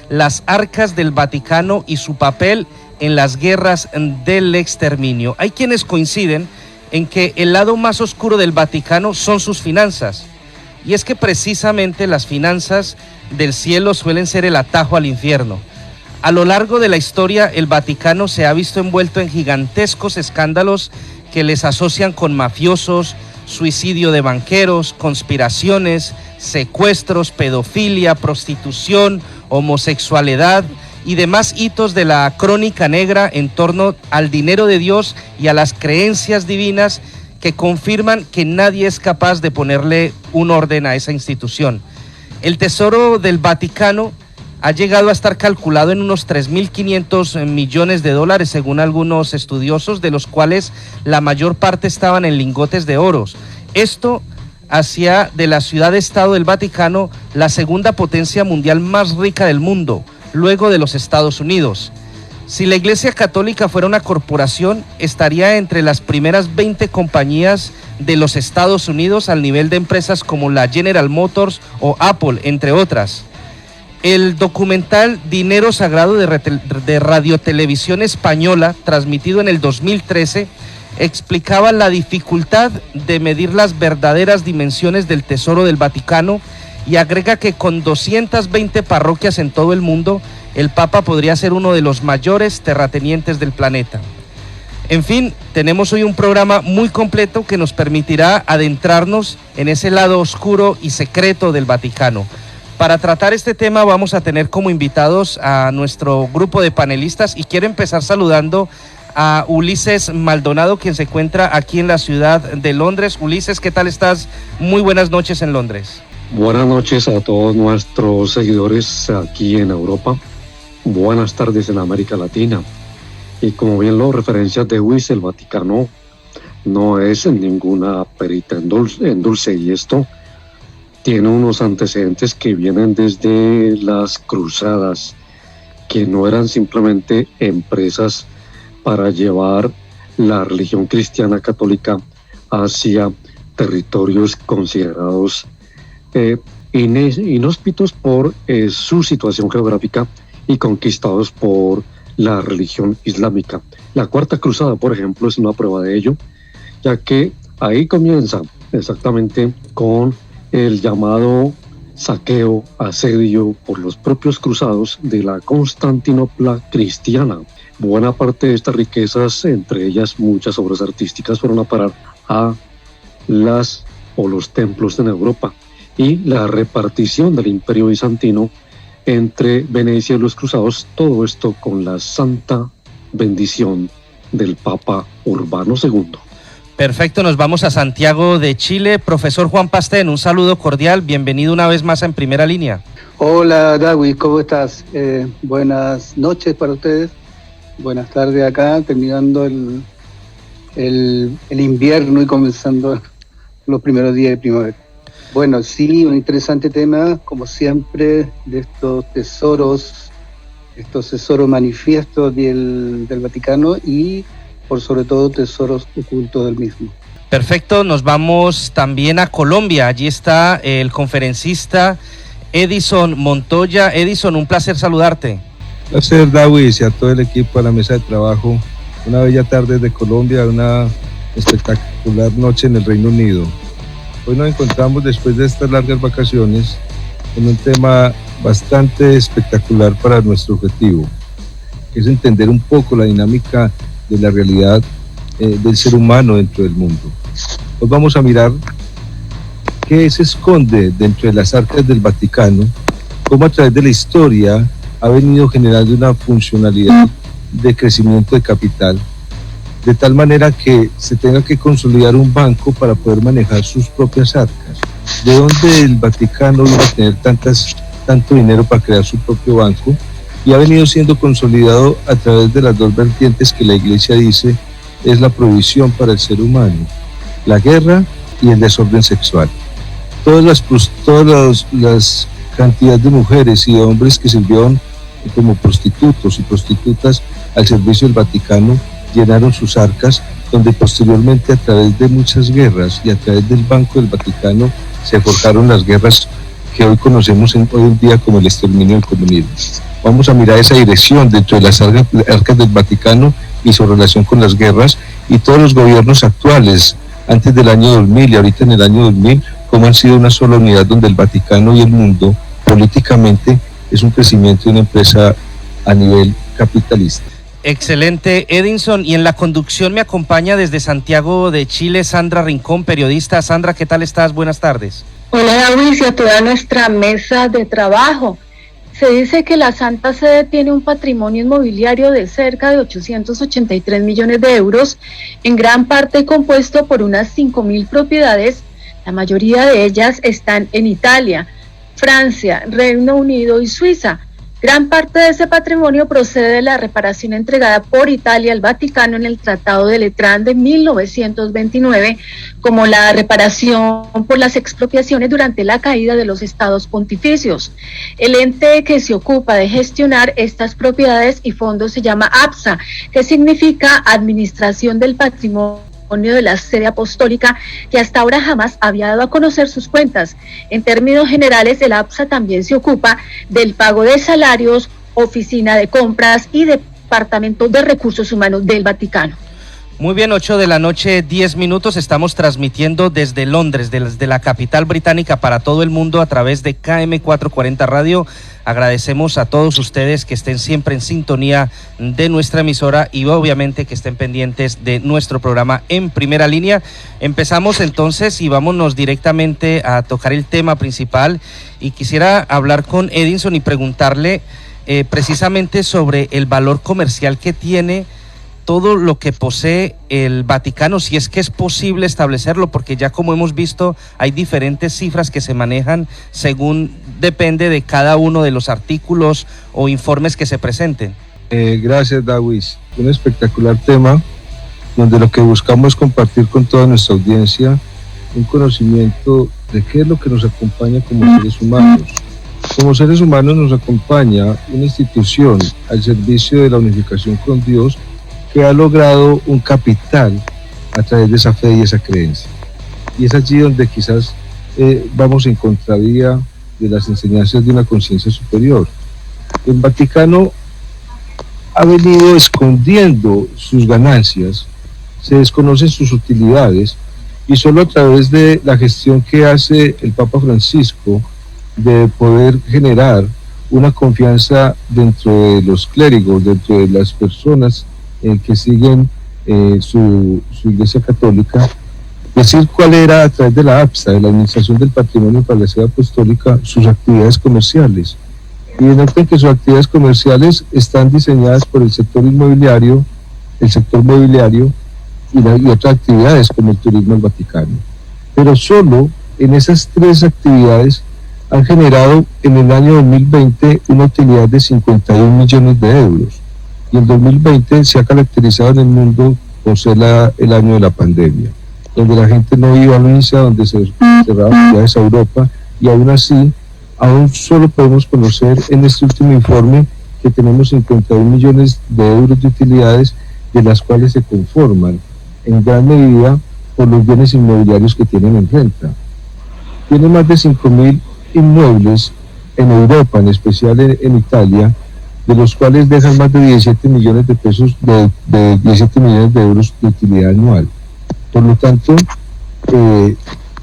las arcas del Vaticano y su papel en las guerras del exterminio. Hay quienes coinciden en que el lado más oscuro del Vaticano son sus finanzas, y es que precisamente las finanzas del cielo suelen ser el atajo al infierno. A lo largo de la historia, el Vaticano se ha visto envuelto en gigantescos escándalos que les asocian con mafiosos, suicidio de banqueros, conspiraciones, secuestros, pedofilia, prostitución, homosexualidad y demás hitos de la crónica negra en torno al dinero de Dios y a las creencias divinas que confirman que nadie es capaz de ponerle un orden a esa institución. El tesoro del Vaticano ha llegado a estar calculado en unos 3.500 millones de dólares, según algunos estudiosos, de los cuales la mayor parte estaban en lingotes de oro. Esto hacía de la ciudad-estado del Vaticano la segunda potencia mundial más rica del mundo, luego de los Estados Unidos. Si la Iglesia Católica fuera una corporación, estaría entre las primeras 20 compañías de los Estados Unidos al nivel de empresas como la General Motors o Apple, entre otras. El documental Dinero Sagrado de Radiotelevisión Española, transmitido en el 2013, explicaba la dificultad de medir las verdaderas dimensiones del tesoro del Vaticano y agrega que con 220 parroquias en todo el mundo, el Papa podría ser uno de los mayores terratenientes del planeta. En fin, tenemos hoy un programa muy completo que nos permitirá adentrarnos en ese lado oscuro y secreto del Vaticano. Para tratar este tema vamos a tener como invitados a nuestro grupo de panelistas y quiero empezar saludando a Ulises Maldonado, quien se encuentra aquí en la ciudad de Londres. Ulises, ¿qué tal estás? Muy buenas noches en Londres. Buenas noches a todos nuestros seguidores aquí en Europa. Buenas tardes en América Latina. Y como bien lo referencias de Luis, el Vaticano no es ninguna perita en dulce, y esto tiene unos antecedentes que vienen desde las cruzadas, que no eran simplemente empresas para llevar la religión cristiana católica hacia territorios considerados inhóspitos por su situación geográfica y conquistados por la religión islámica. La Cuarta Cruzada, por ejemplo, es una prueba de ello, ya que ahí comienza exactamente con el llamado saqueo, asedio por los propios cruzados de la Constantinopla cristiana. Buena parte de estas riquezas, entre ellas muchas obras artísticas, fueron a parar a los templos en Europa, y la repartición del Imperio Bizantino entre Venecia y los cruzados, todo esto con la santa bendición del Papa Urbano II. Perfecto, nos vamos a Santiago de Chile. Profesor Juan Pastén, un saludo cordial, bienvenido una vez más a En Primera Línea. Hola David, ¿cómo estás? Buenas noches para ustedes, buenas tardes acá, terminando el invierno y comenzando los primeros días de primavera. Bueno, sí, un interesante tema, como siempre, de estos tesoros manifiestos del Vaticano y, por sobre todo, tesoros ocultos del mismo. Perfecto, nos vamos también a Colombia. Allí está el conferencista Edison Montoya. Edison, un placer saludarte. Placer, Dawis, y a todo el equipo, a la mesa de trabajo. Una bella tarde de Colombia, una espectacular noche en el Reino Unido. Hoy nos encontramos después de estas largas vacaciones en un tema bastante espectacular para nuestro objetivo, que es entender un poco la dinámica de la realidad del ser humano dentro del mundo. Hoy vamos a mirar qué se esconde dentro de las arcas del Vaticano, cómo a través de la historia ha venido generando una funcionalidad de crecimiento de capital, de tal manera que se tenga que consolidar un banco para poder manejar sus propias arcas. ¿De dónde el Vaticano iba a tener tanto dinero para crear su propio banco? Y ha venido siendo consolidado a través de las dos vertientes que la Iglesia dice es la provisión para el ser humano: la guerra y el desorden sexual. Todas las cantidades de mujeres y de hombres que sirvieron como prostitutos y prostitutas al servicio del Vaticano llenaron sus arcas, donde posteriormente, a través de muchas guerras y a través del Banco del Vaticano, se forjaron las guerras que hoy conocemos hoy en día como el exterminio del comunismo. vamos a mirar esa dirección dentro de las arcas del Vaticano y su relación con las guerras, y todos los gobiernos actuales, antes del año 2000 y ahorita en el año 2000, cómo han sido una sola unidad donde el Vaticano y el mundo políticamente es un crecimiento de una empresa a nivel capitalista. Excelente, Edinson. Y en la conducción me acompaña desde Santiago de Chile Sandra Rincón, periodista. Sandra, ¿qué tal estás? Buenas tardes. Hola, David, y a toda nuestra mesa de trabajo. Se dice que la Santa Sede tiene un patrimonio inmobiliario de cerca de 883 millones de euros, en gran parte compuesto por unas 5.000 propiedades. La mayoría de ellas están en Italia, Francia, Reino Unido y Suiza. Gran parte de ese patrimonio procede de la reparación entregada por Italia al Vaticano en el Tratado de Letrán de 1929, como la reparación por las expropiaciones durante la caída de los estados pontificios. El ente que se ocupa de gestionar estas propiedades y fondos se llama APSA, que significa Administración del Patrimonio de la Sede Apostólica, que hasta ahora jamás había dado a conocer sus cuentas. En términos generales, el APSA también se ocupa del pago de salarios, oficina de compras y departamento de recursos humanos del Vaticano. Muy bien, 8 de la noche, 10 minutos, estamos transmitiendo desde Londres, desde la capital británica para todo el mundo a través de KM440 Radio. Agradecemos a todos ustedes que estén siempre en sintonía de nuestra emisora y obviamente que estén pendientes de nuestro programa En Primera Línea. Empezamos entonces y vámonos directamente a tocar el tema principal, y quisiera hablar con Edinson y preguntarle precisamente sobre el valor comercial que tiene todo lo que posee el Vaticano, si es que es posible establecerlo, porque ya como hemos visto hay diferentes cifras que se manejan según depende de cada uno de los artículos o informes que se presenten. Gracias, Dawis. Un espectacular tema donde lo que buscamos es compartir con toda nuestra audiencia un conocimiento de qué es lo que nos acompaña como seres humanos. Como seres humanos nos acompaña una institución al servicio de la unificación con Dios, que ha logrado un capital a través de esa fe y esa creencia. Y es allí donde quizás vamos en contravía de las enseñanzas de una conciencia superior. El Vaticano ha venido escondiendo sus ganancias, se desconocen sus utilidades, y solo a través de la gestión que hace el Papa Francisco de poder generar una confianza dentro de los clérigos, dentro de las personas que siguen su iglesia católica, decir cuál era a través de la APSA, de la Administración del Patrimonio para la Sede Apostólica, sus actividades comerciales. Y denoten que sus actividades comerciales están diseñadas por el sector inmobiliario, el sector mobiliario y otras actividades como el turismo al Vaticano. Pero solo en esas tres actividades han generado en el año 2020 una utilidad de 51 millones de euros. Y el 2020 se ha caracterizado en el mundo por ser el año de la pandemia, donde la gente no iba a misa, donde se cerraban viajes a Europa, y aún así, aún solo podemos conocer en este último informe que tenemos 51 millones de euros de utilidades, de las cuales se conforman en gran medida por los bienes inmobiliarios que tienen en renta. Tiene más de 5.000 inmuebles en Europa, en especial en Italia, de los cuales dejan más de 17 millones de pesos, de 17 millones de euros de utilidad anual. Por lo tanto,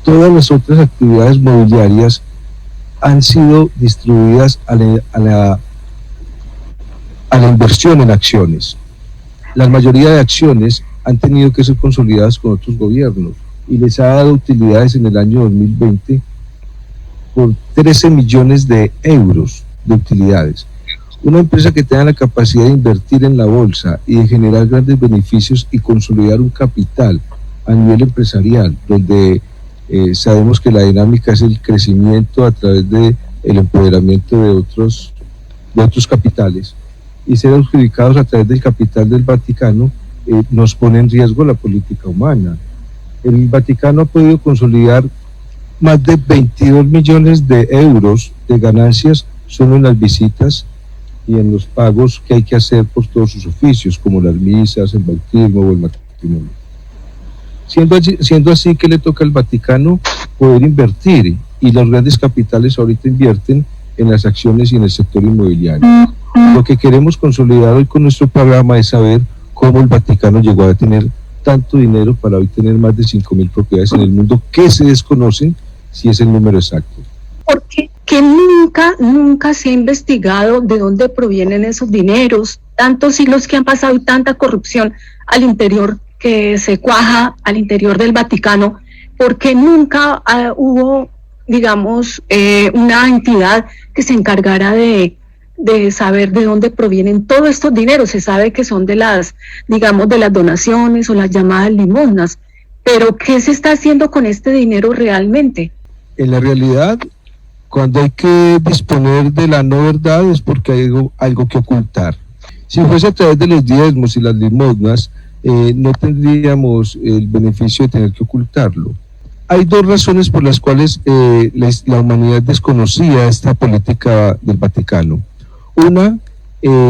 todas las otras actividades mobiliarias han sido distribuidas a la inversión en acciones. La mayoría de acciones han tenido que ser consolidadas con otros gobiernos y les ha dado utilidades en el año 2020 por 13 millones de euros de utilidades. Una empresa que tenga la capacidad de invertir en la bolsa y de generar grandes beneficios y consolidar un capital a nivel empresarial, donde sabemos que la dinámica es el crecimiento a través del empoderamiento de otros capitales, y ser adjudicados a través del capital del Vaticano nos pone en riesgo la política humana. El Vaticano ha podido consolidar más de 22 millones de euros de ganancias solo en las visitas y en los pagos que hay que hacer por todos sus oficios, como las misas, el bautismo o el matrimonio. Siendo así que le toca al Vaticano poder invertir, y los grandes capitales ahorita invierten en las acciones y en el sector inmobiliario. Lo que queremos consolidar hoy con nuestro programa es saber cómo el Vaticano llegó a tener tanto dinero para hoy tener más de 5.000 propiedades en el mundo que se desconocen si es el número exacto. Porque que nunca se ha investigado de dónde provienen esos dineros, tantos siglos que han pasado y tanta corrupción al interior que se cuaja al interior del Vaticano, porque nunca hubo, digamos, una entidad que se encargara de saber de dónde provienen todos estos dineros. Se sabe que son de las, digamos, de las donaciones o las llamadas limosnas, pero ¿qué se está haciendo con este dinero realmente? En la realidad, cuando hay que disponer de la no verdad es porque hay algo que ocultar. Si fuese a través de los diezmos y las limosnas, no tendríamos el beneficio de tener que ocultarlo. Hay dos razones por las cuales la humanidad desconocía esta política del Vaticano. Una,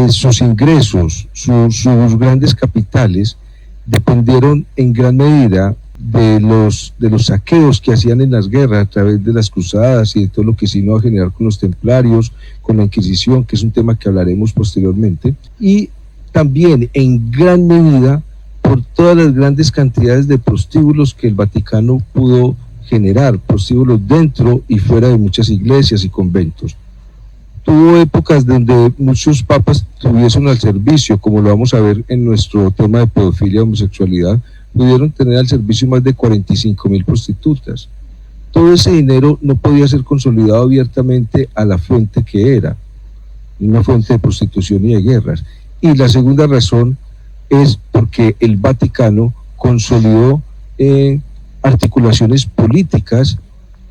sus ingresos, sus grandes capitales dependieron en gran medida de los saqueos que hacían en las guerras a través de las cruzadas y de todo lo que se vino a generar con los templarios, con la Inquisición, que es un tema que hablaremos posteriormente, y también en gran medida por todas las grandes cantidades de prostíbulos que el Vaticano pudo generar, prostíbulos dentro y fuera de muchas iglesias y conventos. Tuvo épocas donde muchos papas tuviesen al servicio, como lo vamos a ver en nuestro tema de pedofilia y homosexualidad, pudieron tener al servicio más de 45.000 prostitutas. Todo ese dinero no podía ser consolidado abiertamente a la fuente que era, una fuente de prostitución y de guerras. Y la segunda razón es porque el Vaticano consolidó articulaciones políticas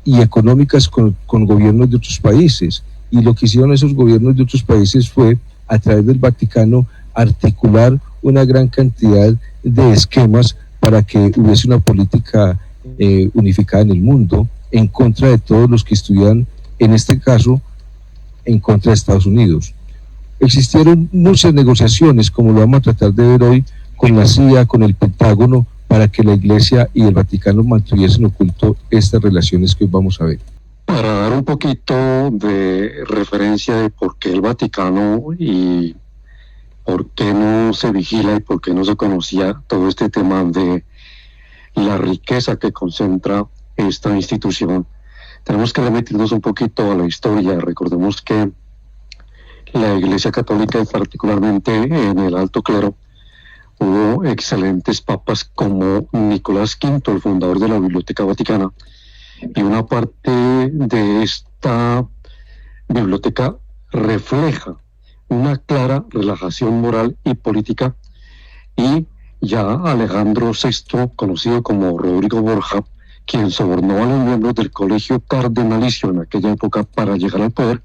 y económicas con gobiernos de otros países. Y lo que hicieron esos gobiernos de otros países fue, a través del Vaticano, articular una gran cantidad de esquemas para que hubiese una política unificada en el mundo, en contra de todos los que estuvieran, en este caso, en contra de Estados Unidos. Existieron muchas negociaciones, como lo vamos a tratar de ver hoy, con la CIA, con el Pentágono, para que la Iglesia y el Vaticano mantuviesen oculto estas relaciones que hoy vamos a ver. Para dar un poquito de referencia de por qué el Vaticano y por qué no se vigila y por qué no se conocía todo este tema de la riqueza que concentra esta institución, tenemos que remitirnos un poquito a la historia. Recordemos que la Iglesia Católica, y particularmente en el alto clero, hubo excelentes papas como Nicolás V, el fundador de la Biblioteca Vaticana, y una parte de esta biblioteca refleja una clara relajación moral y política, y ya Alejandro VI, conocido como Rodrigo Borja, quien sobornó a los miembros del colegio cardenalicio en aquella época para llegar al poder,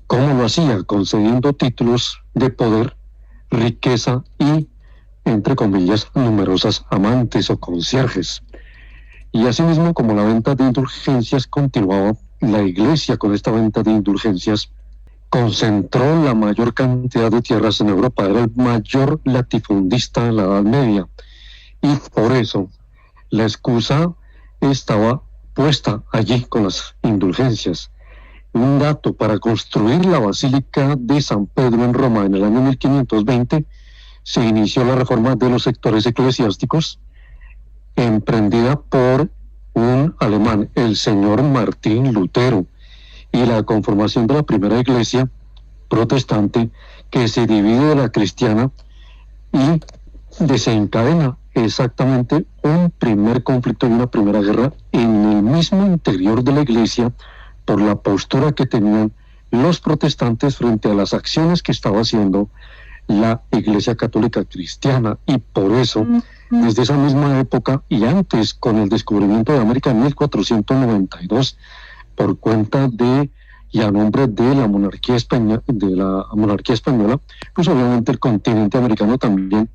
¿cómo lo hacía? Concediendo títulos de poder, riqueza y, entre comillas, numerosas amantes o concierges. Y asimismo, como la venta de indulgencias continuaba, la Iglesia, con esta venta de indulgencias, concentró la mayor cantidad de tierras en Europa. Era el mayor latifundista de la Edad Media, y por eso la excusa estaba puesta allí con las indulgencias. Un dato: para construir la Basílica de San Pedro en Roma en el año 1520 se inició la reforma de los sectores eclesiásticos, emprendida por un alemán, el señor Martín Lutero, y la conformación de la primera iglesia protestante, que se divide de la cristiana y desencadena exactamente un primer conflicto y una primera guerra en el mismo interior de la iglesia, por la postura que tenían los protestantes frente a las acciones que estaba haciendo la Iglesia Católica Cristiana. Y por eso, desde esa misma época y antes, con el descubrimiento de América en 1492, por cuenta de y a nombre de la monarquía española, pues obviamente el continente americano también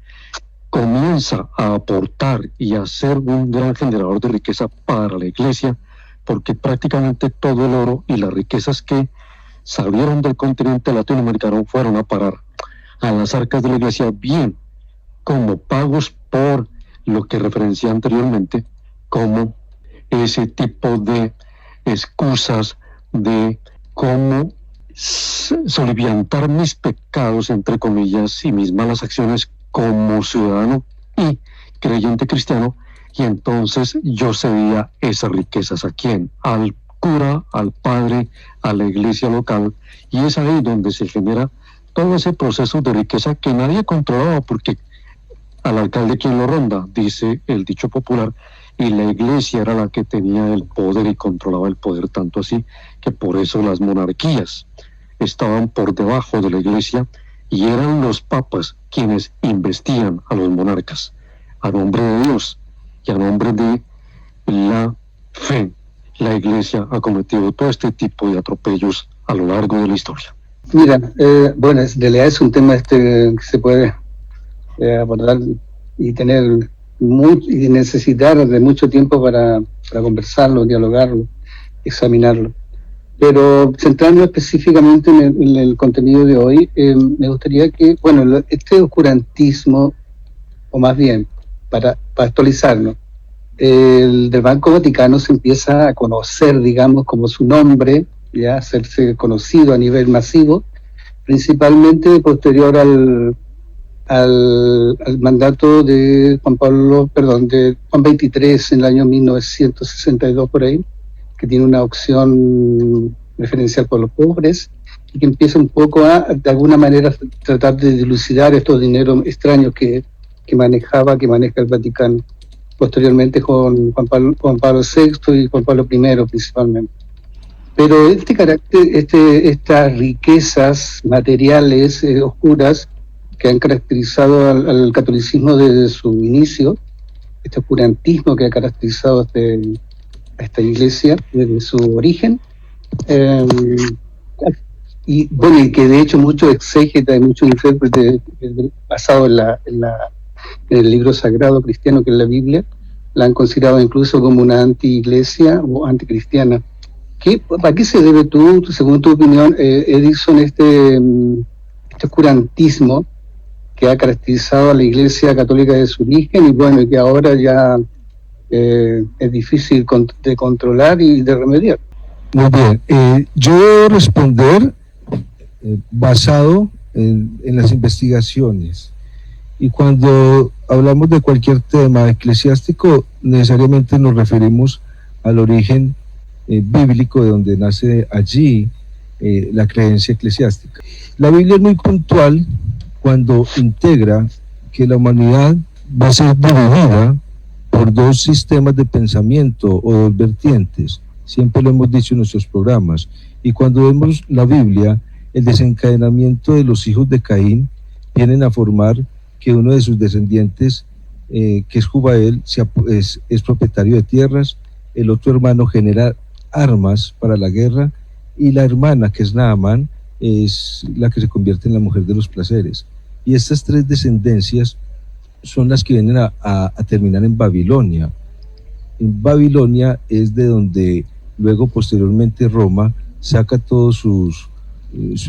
comienza a aportar y a ser un gran generador de riqueza para la iglesia, porque prácticamente todo el oro y las riquezas que salieron del continente latinoamericano fueron a parar a las arcas de la iglesia, bien como pagos por lo que referencié anteriormente, como ese tipo de excusas de cómo soliviantar mis pecados, entre comillas, y mis malas acciones como ciudadano y creyente cristiano, y entonces yo cedía esas riquezas. ¿A quién? Al cura, al padre, a la iglesia local, y es ahí donde se genera todo ese proceso de riqueza que nadie controlaba, porque al alcalde quien lo ronda, dice el dicho popular, y la iglesia era la que tenía el poder y controlaba el poder, tanto así que por eso las monarquías estaban por debajo de la iglesia y eran los papas quienes investían a los monarcas a nombre de Dios y a nombre de la fe. La iglesia ha cometido todo este tipo de atropellos a lo largo de la historia. Mira, bueno, en realidad es un tema que se puede abordar y tener y necesitar de mucho tiempo para conversarlo, dialogarlo, examinarlo. Pero centrarnos específicamente en el contenido de hoy, me gustaría que, bueno, este oscurantismo, o más bien, para actualizarnos, el del Banco Vaticano se empieza a conocer, digamos, como su nombre, ya hacerse conocido a nivel masivo, principalmente posterior al mandato de de Juan XXIII en el año 1962 por ahí, que tiene una opción preferencial por los pobres y que empieza un poco de alguna manera, tratar de dilucidar estos dineros extraños que maneja el Vaticano, posteriormente con Juan Pablo VI y Juan Pablo I principalmente. Pero estas riquezas materiales oscuras que han caracterizado al catolicismo desde su inicio, este oscurantismo que ha caracterizado a esta iglesia desde su origen, y bueno, y que de hecho muchos exégetas y muchos intérpretes basados en el libro sagrado cristiano que es la Biblia, la han considerado incluso como una anti-iglesia o anticristiana. ¿A qué se debe según tu opinión, Edison, este oscurantismo que ha caracterizado a la Iglesia Católica de su origen y bueno, que ahora ya es difícil de controlar y de remediar? Muy bien, yo debo responder basado en las investigaciones, y cuando hablamos de cualquier tema eclesiástico necesariamente nos referimos al origen bíblico de donde nace allí la creencia eclesiástica. La Biblia es muy puntual cuando integra que la humanidad va a ser dividida por dos sistemas de pensamiento o dos vertientes. Siempre lo hemos dicho en nuestros programas. Y cuando vemos la Biblia, el desencadenamiento de los hijos de Caín vienen a formar que uno de sus descendientes, que es Jubael, es propietario de tierras, el otro hermano genera armas para la guerra, y la hermana, que es Naamán, es la que se convierte en la mujer de los placeres. Y estas tres descendencias son las que vienen a terminar en Babilonia. En Babilonia es de donde luego posteriormente Roma saca todo su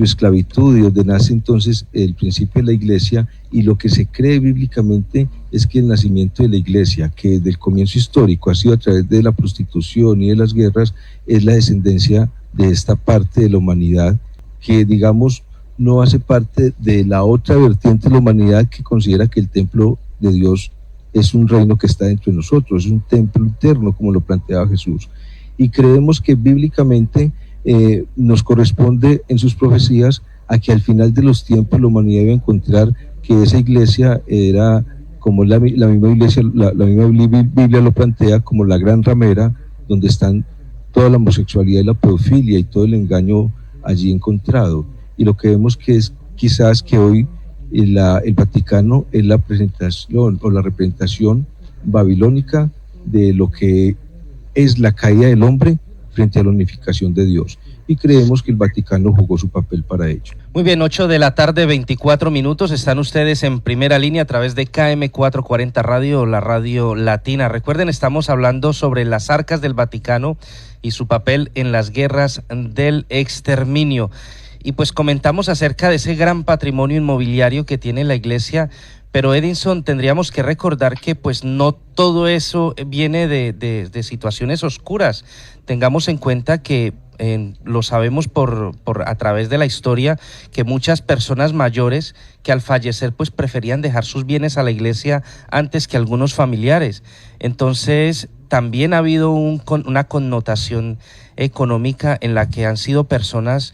esclavitud, y donde nace entonces el principio de la iglesia. Y lo que se cree bíblicamente es que el nacimiento de la iglesia, que desde el comienzo histórico ha sido a través de la prostitución y de las guerras, es la descendencia de esta parte de la humanidad que, digamos, no hace parte de la otra vertiente de la humanidad que considera que el templo de Dios es un reino que está dentro de nosotros, es un templo interno, como lo planteaba Jesús. Y creemos que bíblicamente nos corresponde en sus profecías a que al final de los tiempos la humanidad iba a encontrar que esa iglesia era, como la misma iglesia, la misma Biblia lo plantea, como la gran ramera, donde están toda la homosexualidad y la pedofilia y todo el engaño allí encontrado. Y lo que vemos que es quizás que hoy el Vaticano es la presentación o la representación babilónica de lo que es la caída del hombre frente a la unificación de Dios. Y creemos que el Vaticano jugó su papel para ello. Muy bien, 8 de la tarde, 24 minutos. Están ustedes en Primera Línea a través de KM440 Radio, la radio latina. Recuerden, estamos hablando sobre las arcas del Vaticano y su papel en las guerras del exterminio. Y pues comentamos acerca de ese gran patrimonio inmobiliario que tiene la iglesia. Pero Edison, tendríamos que recordar que pues no todo eso viene de situaciones oscuras. Tengamos en cuenta que lo sabemos por a través de la historia, que muchas personas mayores que al fallecer pues preferían dejar sus bienes a la iglesia antes que algunos familiares. Entonces también ha habido una connotación económica en la que han sido personas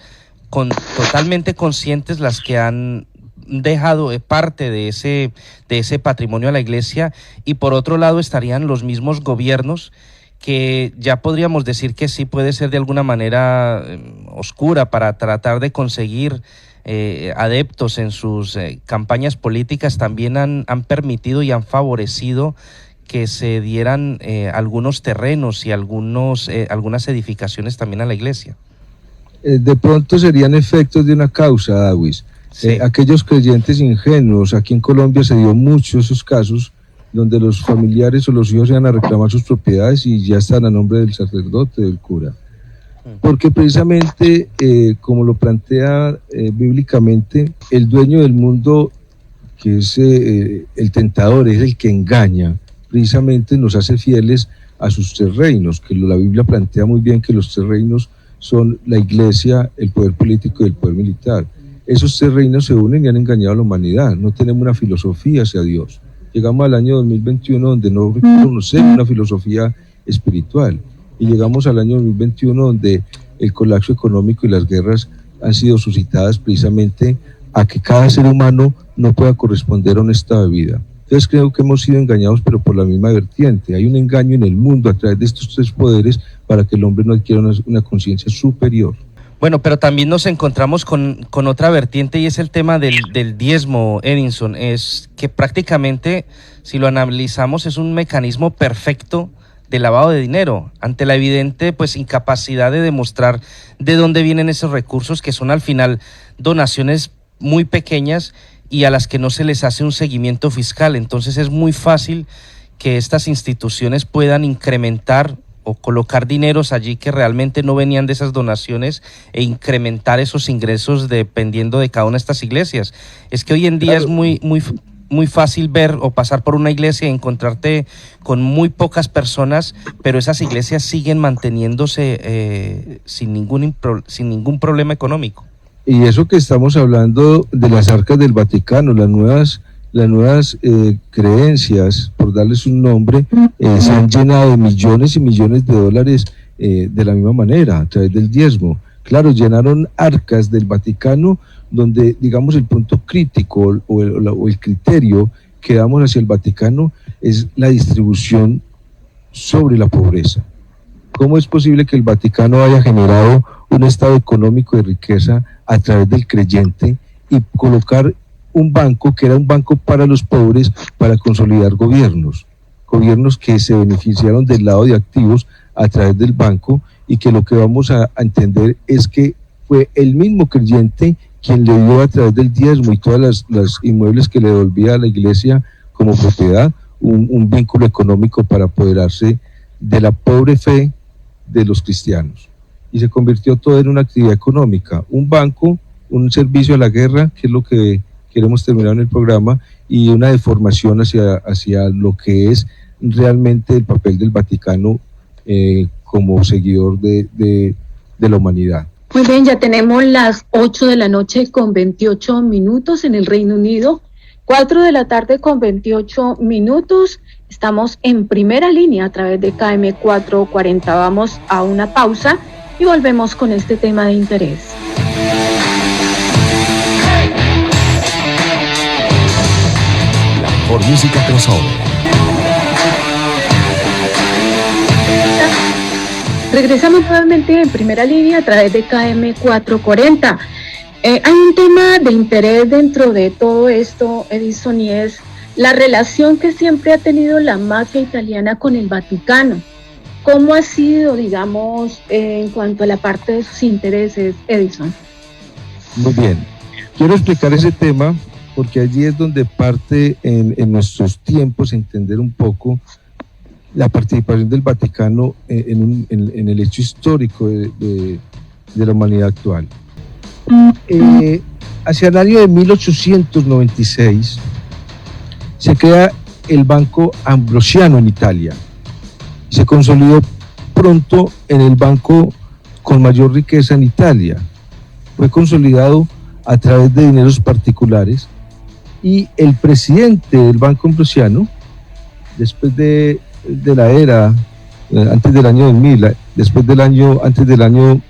totalmente conscientes las que han dejado parte de ese patrimonio a la iglesia, y por otro lado estarían los mismos gobiernos que ya podríamos decir que sí puede ser de alguna manera oscura para tratar de conseguir adeptos en sus campañas políticas. También han permitido y han favorecido que se dieran algunos terrenos y algunas edificaciones también a la iglesia. De pronto serían efectos de una causa, Dawis. Sí. Aquellos creyentes ingenuos, aquí en Colombia se dio mucho esos casos donde los familiares o los hijos iban a reclamar sus propiedades y ya están a nombre del sacerdote, del cura. Porque precisamente, como lo plantea bíblicamente, el dueño del mundo, que es el tentador, es el que engaña, precisamente nos hace fieles a sus tres reinos, que la Biblia plantea muy bien que los tres reinos son la iglesia, el poder político y el poder militar. Esos tres reinos se unen y han engañado a la humanidad. No tenemos una filosofía hacia Dios. Llegamos al año 2021 donde no conocemos una filosofía espiritual, y llegamos al año 2021 donde el colapso económico y las guerras han sido suscitadas precisamente a que cada ser humano no pueda corresponder a un estado de vida. Entonces creo que hemos sido engañados, pero por la misma vertiente. Hay un engaño en el mundo a través de estos tres poderes para que el hombre no adquiera una conciencia superior. Bueno, pero también nos encontramos con otra vertiente, y es el tema del diezmo, Edinson. Es que prácticamente, si lo analizamos, es un mecanismo perfecto de lavado de dinero, ante la evidente pues incapacidad de demostrar de dónde vienen esos recursos, que son al final donaciones muy pequeñas y a las que no se les hace un seguimiento fiscal. Entonces es muy fácil que estas instituciones puedan incrementar o colocar dineros allí que realmente no venían de esas donaciones e incrementar esos ingresos dependiendo de cada una de estas iglesias. Es que hoy en día es muy fácil ver o pasar por una iglesia y encontrarte con muy pocas personas, pero esas iglesias siguen manteniéndose sin ningún problema económico. Y eso que estamos hablando de las arcas del Vaticano, las nuevas creencias, por darles un nombre, se han llenado de millones y millones de dólares de la misma manera, a través del diezmo. Claro, llenaron arcas del Vaticano donde, digamos, el punto crítico o el criterio que damos hacia el Vaticano es la distribución sobre la pobreza. ¿Cómo es posible que el Vaticano haya generado un estado económico de riqueza a través del creyente y colocar un banco que era un banco para los pobres para consolidar gobiernos que se beneficiaron del lado de activos a través del banco, y que lo que vamos a entender es que fue el mismo creyente quien le dio a través del diezmo y todas las inmuebles que le devolvía a la iglesia como propiedad un vínculo económico para apoderarse de la pobre fe de los cristianos, y se convirtió todo en una actividad económica, un banco, un servicio a la guerra, que es lo que queremos terminar en el programa, y una deformación hacia lo que es realmente el papel del Vaticano como seguidor de la humanidad. Muy bien, ya tenemos las 8 de la noche con 28 minutos en el Reino Unido, 4 de la tarde con 28 minutos. Estamos en primera línea a través de KM 440. Vamos a una pausa y volvemos con este tema de interés. Por música crossover. Regresamos nuevamente en primera línea a través de KM 440. Hay un tema de interés dentro de todo esto, Edison, y es la relación que siempre ha tenido la mafia italiana con el Vaticano. ¿Cómo ha sido, digamos, en cuanto a la parte de sus intereses, Edison? Muy bien. Quiero explicar ese tema porque allí es donde parte en nuestros tiempos entender un poco la participación del Vaticano en el hecho histórico de la humanidad actual. Hacia el año de 1896 se crea el Banco Ambrosiano en Italia. Se consolidó pronto en el Banco con mayor riqueza en Italia. Fue consolidado a través de dineros particulares y el presidente del Banco Ambrosiano, después de la era, antes del año 2000, antes del año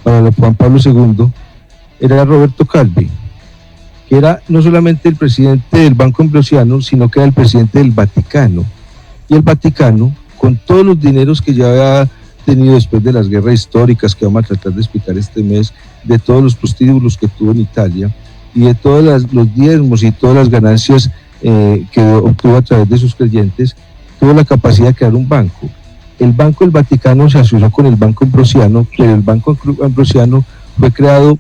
para Juan Pablo II, era Roberto Calvi, que era no solamente el presidente del Banco Ambrosiano, sino que era el presidente del Vaticano. Y el Vaticano, con todos los dineros que ya había tenido después de las guerras históricas que vamos a tratar de explicar este mes, de todos los prostíbulos que tuvo en Italia y de todos los diezmos y todas las ganancias que obtuvo a través de sus creyentes, tuvo la capacidad de crear un banco. El Banco del Vaticano se asoció con el Banco Ambrosiano, pero el Banco Ambrosiano fue creado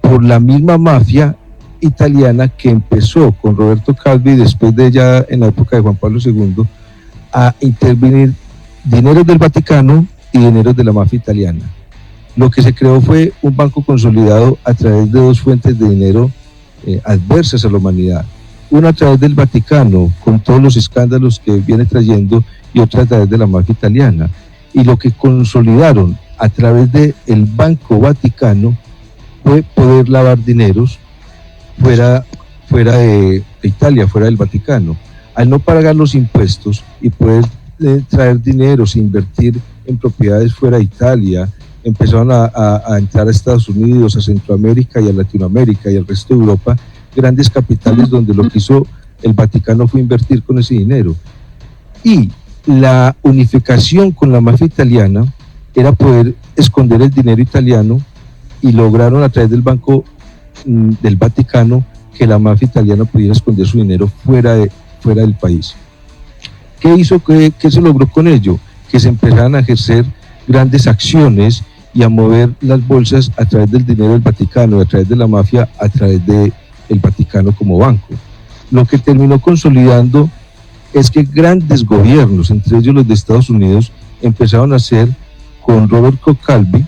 por la misma mafia italiana que empezó con Roberto Calvi, después de ya en la época de Juan Pablo II, a intervenir dineros del Vaticano y dineros de la mafia italiana. Lo que se creó fue un banco consolidado a través de dos fuentes de dinero adversas a la humanidad. Una a través del Vaticano, con todos los escándalos que viene trayendo, y otra a través de la mafia italiana. Y lo que consolidaron a través del Banco Vaticano fue poder lavar dineros fuera de Italia, fuera del Vaticano. Al no pagar los impuestos y poder traer dineros e invertir en propiedades fuera de Italia, empezaron a entrar a Estados Unidos, a Centroamérica y a Latinoamérica y al resto de Europa, grandes capitales donde lo que hizo el Vaticano fue invertir con ese dinero. Y la unificación con la mafia italiana era poder esconder el dinero italiano, y lograron a través del Banco del Vaticano que la mafia italiana pudiera esconder su dinero fuera del país. ¿Qué hizo? ¿Qué se logró con ello? Que se empezaran a ejercer grandes acciones y a mover las bolsas a través del dinero del Vaticano, a través de la mafia, a través del Vaticano como banco. Lo que terminó consolidando es que grandes gobiernos, entre ellos los de Estados Unidos, empezaron a hacer con Roberto Calvi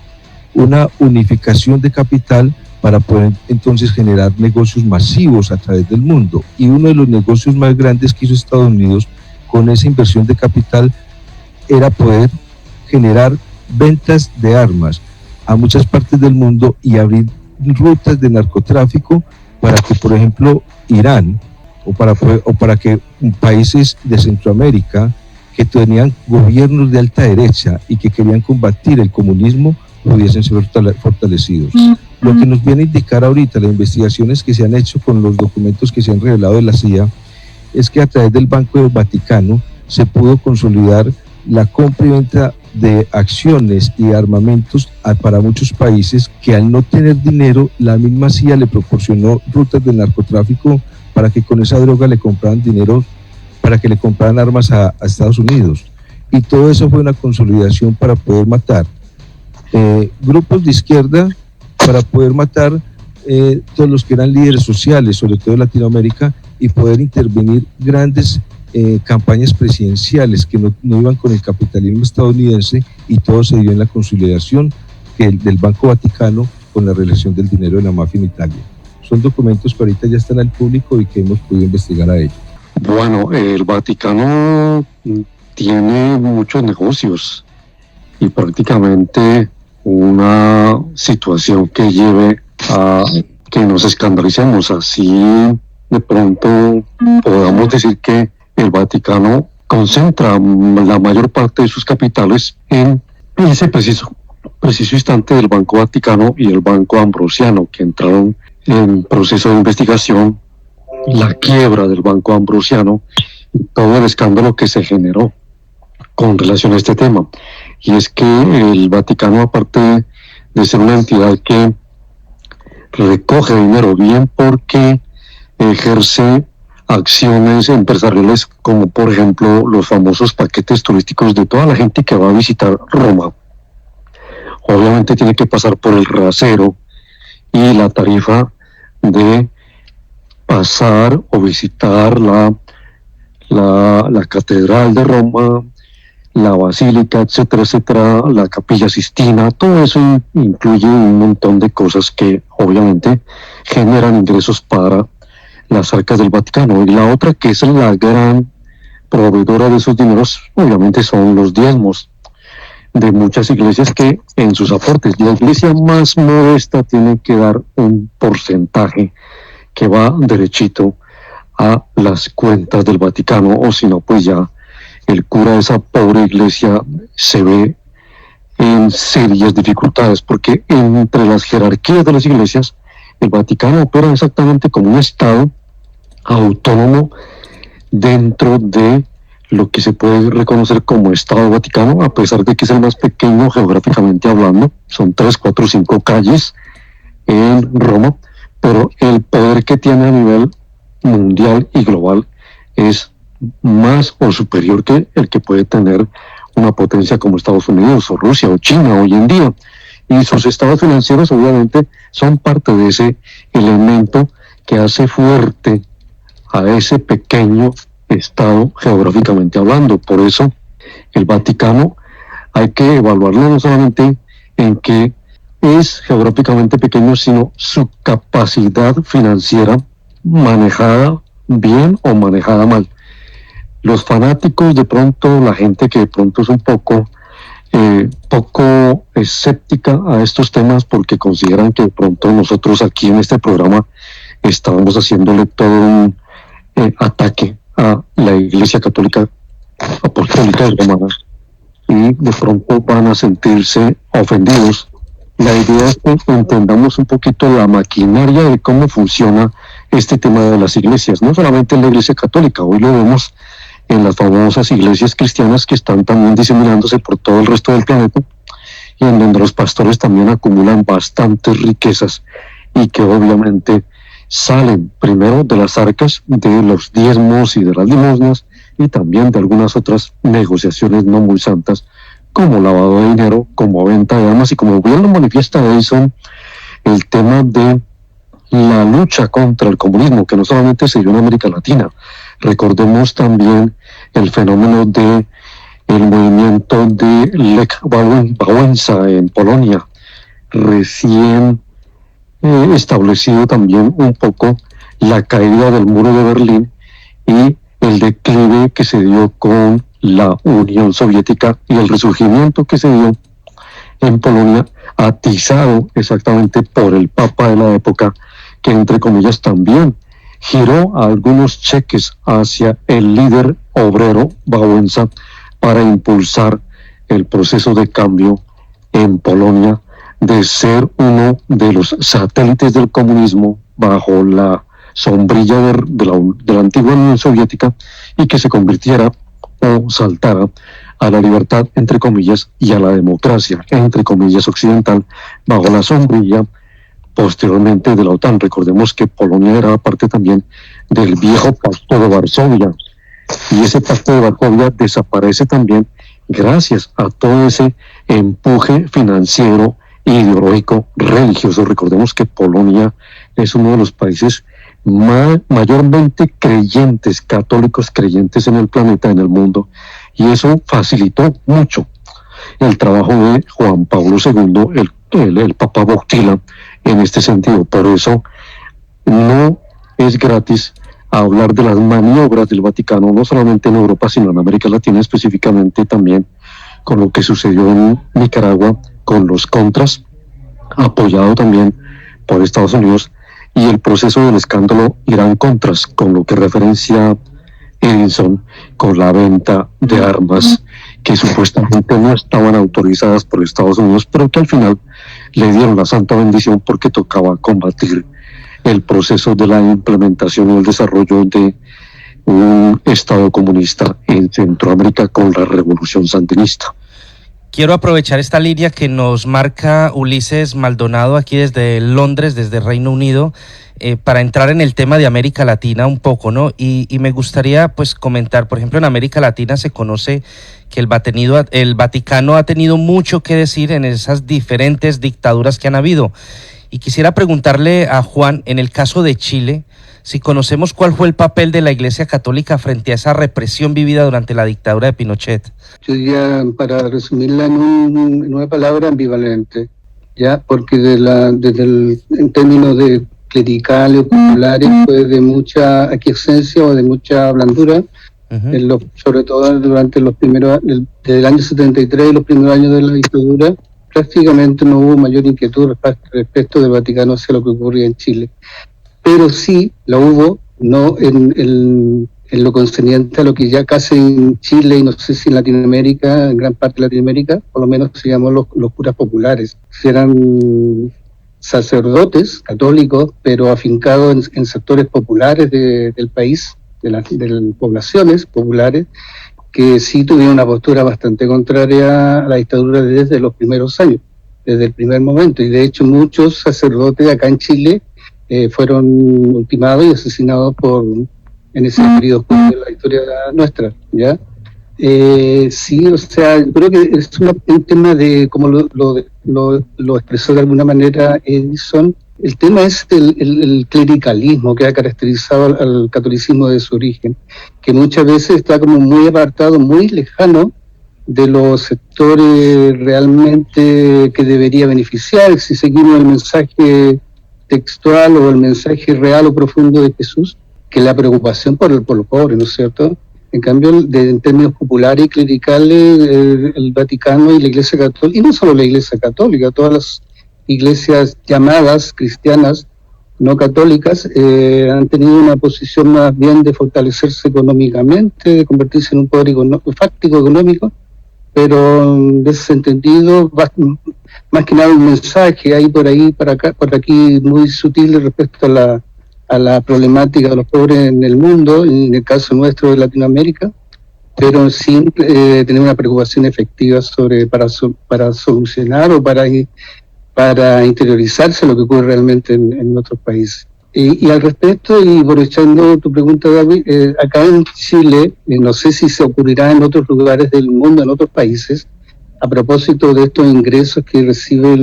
una unificación de capital para poder entonces generar negocios masivos a través del mundo. Y uno de los negocios más grandes que hizo Estados Unidos con esa inversión de capital era poder generar ventas de armas a muchas partes del mundo y abrir rutas de narcotráfico para que, por ejemplo, Irán o para que países de Centroamérica que tenían gobiernos de alta derecha y que querían combatir el comunismo pudiesen ser fortalecidos. Lo que nos viene a indicar ahorita las investigaciones que se han hecho con los documentos que se han revelado de la CIA es que a través del Banco del Vaticano se pudo consolidar la compra y venta de acciones y armamentos para muchos países que, al no tener dinero, la misma CIA le proporcionó rutas de narcotráfico para que con esa droga le compraran dinero, para que le compraran armas a Estados Unidos. Y todo eso fue una consolidación para poder matar grupos de izquierda, para poder matar todos los que eran líderes sociales, sobre todo en Latinoamérica, y poder intervenir grandes campañas presidenciales que no iban con el capitalismo estadounidense, y todo se dio en la consolidación del Banco Vaticano con la relación del dinero de la mafia en Italia. Son documentos que ahorita ya están al público y que hemos podido investigar a ellos. Bueno, el Vaticano tiene muchos negocios y prácticamente una situación que lleve a que nos escandalicemos. Así de pronto podamos decir que el Vaticano concentra la mayor parte de sus capitales en ese preciso instante del Banco Vaticano y el Banco Ambrosiano, que entraron en proceso de investigación, la quiebra del Banco Ambrosiano y todo el escándalo que se generó con relación a este tema. Y es que el Vaticano, aparte de ser una entidad que recoge dinero, bien porque ejerce acciones empresariales como por ejemplo los famosos paquetes turísticos de toda la gente que va a visitar Roma, obviamente tiene que pasar por el rasero y la tarifa de pasar o visitar la Catedral de Roma, la Basílica, etcétera, etcétera, la Capilla Sistina. Todo eso incluye un montón de cosas que obviamente generan ingresos para las arcas del Vaticano. Y la otra, que es la gran proveedora de esos dineros, obviamente son los diezmos. de muchas iglesias que en sus aportes, la iglesia más modesta tiene que dar un porcentaje que va derechito a las cuentas del Vaticano, o si no, pues ya el cura de esa pobre iglesia se ve en serias dificultades, porque entre las jerarquías de las iglesias, el Vaticano opera exactamente como un Estado autónomo dentro de lo que se puede reconocer como Estado Vaticano, a pesar de que es el más pequeño geográficamente hablando. Son 3, 4, 5 calles en Roma, pero el poder que tiene a nivel mundial y global es más o superior que el que puede tener una potencia como Estados Unidos o Rusia o China hoy en día. Y sus estados financieros obviamente son parte de ese elemento que hace fuerte a ese pequeño estado geográficamente hablando. Por eso el Vaticano hay que evaluarlo no solamente en que es geográficamente pequeño, sino su capacidad financiera manejada bien o manejada mal. Los fanáticos, de pronto, la gente que de pronto es un poco escéptica a estos temas porque consideran que de pronto nosotros aquí en este programa estábamos haciéndole todo un ataque a la Iglesia Católica Apostólica Romana, y de pronto van a sentirse ofendidos. La idea es que entendamos un poquito la maquinaria de cómo funciona este tema de las iglesias, no solamente en la Iglesia Católica, hoy lo vemos en las famosas iglesias cristianas que están también diseminándose por todo el resto del planeta, y en donde los pastores también acumulan bastantes riquezas y que obviamente salen primero de las arcas de los diezmos y de las limosnas, y también de algunas otras negociaciones no muy santas, como lavado de dinero, como venta de armas, y como bien lo manifiesta Edison, el tema de la lucha contra el comunismo, que no solamente se dio en América Latina. Recordemos también el fenómeno de el movimiento de Lech Wałęsa en Polonia, recién establecido también un poco la caída del muro de Berlín y el declive que se dio con la Unión Soviética y el resurgimiento que se dio en Polonia, atizado exactamente por el Papa de la época, que entre comillas también giró algunos cheques hacia el líder obrero Wałęsa para impulsar el proceso de cambio en Polonia, de ser uno de los satélites del comunismo bajo la sombrilla de la antigua Unión Soviética, y que se convirtiera o saltara a la libertad, entre comillas, y a la democracia, entre comillas, occidental, bajo la sombrilla posteriormente de la OTAN. Recordemos que Polonia era parte también del viejo Pacto de Varsovia, y ese Pacto de Varsovia desaparece también gracias a todo ese empuje financiero, ideológico, religioso. Recordemos que Polonia es uno de los países mayormente creyentes, católicos creyentes en el planeta, en el mundo, y eso facilitó mucho el trabajo de Juan Pablo II, el Papa Wojtyła, en este sentido. Por eso no es gratis hablar de las maniobras del Vaticano, no solamente en Europa, sino en América Latina, específicamente también con lo que sucedió en Nicaragua con los Contras, apoyado también por Estados Unidos, y el proceso del escándalo Irán-Contras, con lo que referencia Edison, con la venta de armas que supuestamente no estaban autorizadas por Estados Unidos, pero que al final le dieron la santa bendición porque tocaba combatir el proceso de la implementación y el desarrollo de un Estado comunista en Centroamérica con la Revolución Sandinista. Quiero aprovechar esta línea que nos marca Ulises Maldonado aquí desde Londres, desde Reino Unido, para entrar en el tema de América Latina un poco, ¿no? Y me gustaría pues comentar, por ejemplo, en América Latina se conoce que el Vaticano ha tenido mucho que decir en esas diferentes dictaduras que han habido. Y quisiera preguntarle a Juan, en el caso de Chile, si conocemos cuál fue el papel de la Iglesia Católica frente a esa represión vivida durante la dictadura de Pinochet. Yo diría, para resumirla en una palabra, ambivalente, ya, porque en términos de clericales o populares fue de mucha aquiescencia o de mucha blandura, sobre todo durante los primeros, desde el año 73 y los primeros años de la dictadura, prácticamente no hubo mayor inquietud respecto del Vaticano hacia lo que ocurría en Chile. Pero sí la hubo, no en lo concerniente a lo que ya casi en Chile y no sé si en Latinoamérica, en gran parte de Latinoamérica, por lo menos se llamó los curas populares. Eran sacerdotes católicos, pero afincados en sectores populares del país, de las poblaciones populares, que sí tuvieron una postura bastante contraria a la dictadura desde los primeros años, desde el primer momento. Y de hecho muchos sacerdotes acá en Chile fueron ultimados y asesinados en ese periodo de la historia nuestra, ¿ya? Sí, o sea, creo que es un tema de, como lo expresó de alguna manera Edison, el tema es el clericalismo que ha caracterizado al catolicismo de su origen, que muchas veces está como muy apartado, muy lejano de los sectores realmente que debería beneficiar, si seguimos el mensaje textual o el mensaje real o profundo de Jesús, que la preocupación por los pobres, ¿no es cierto? En cambio, en términos populares y clericales, el Vaticano y la Iglesia Católica, y no solo la Iglesia Católica, todas las iglesias llamadas cristianas no católicas han tenido una posición más bien de fortalecerse económicamente, de convertirse en un poder fáctico económico, pero desentendido, más que nada un mensaje ahí por aquí muy sutil respecto a la problemática de los pobres en el mundo, en el caso nuestro de Latinoamérica, pero sin tener una preocupación efectiva para solucionar o para interiorizarse lo que ocurre realmente en otros países. Y al respecto, y aprovechando tu pregunta, David, acá en Chile, no sé si se ocurrirá en otros lugares del mundo, en otros países, a propósito de estos ingresos que recibe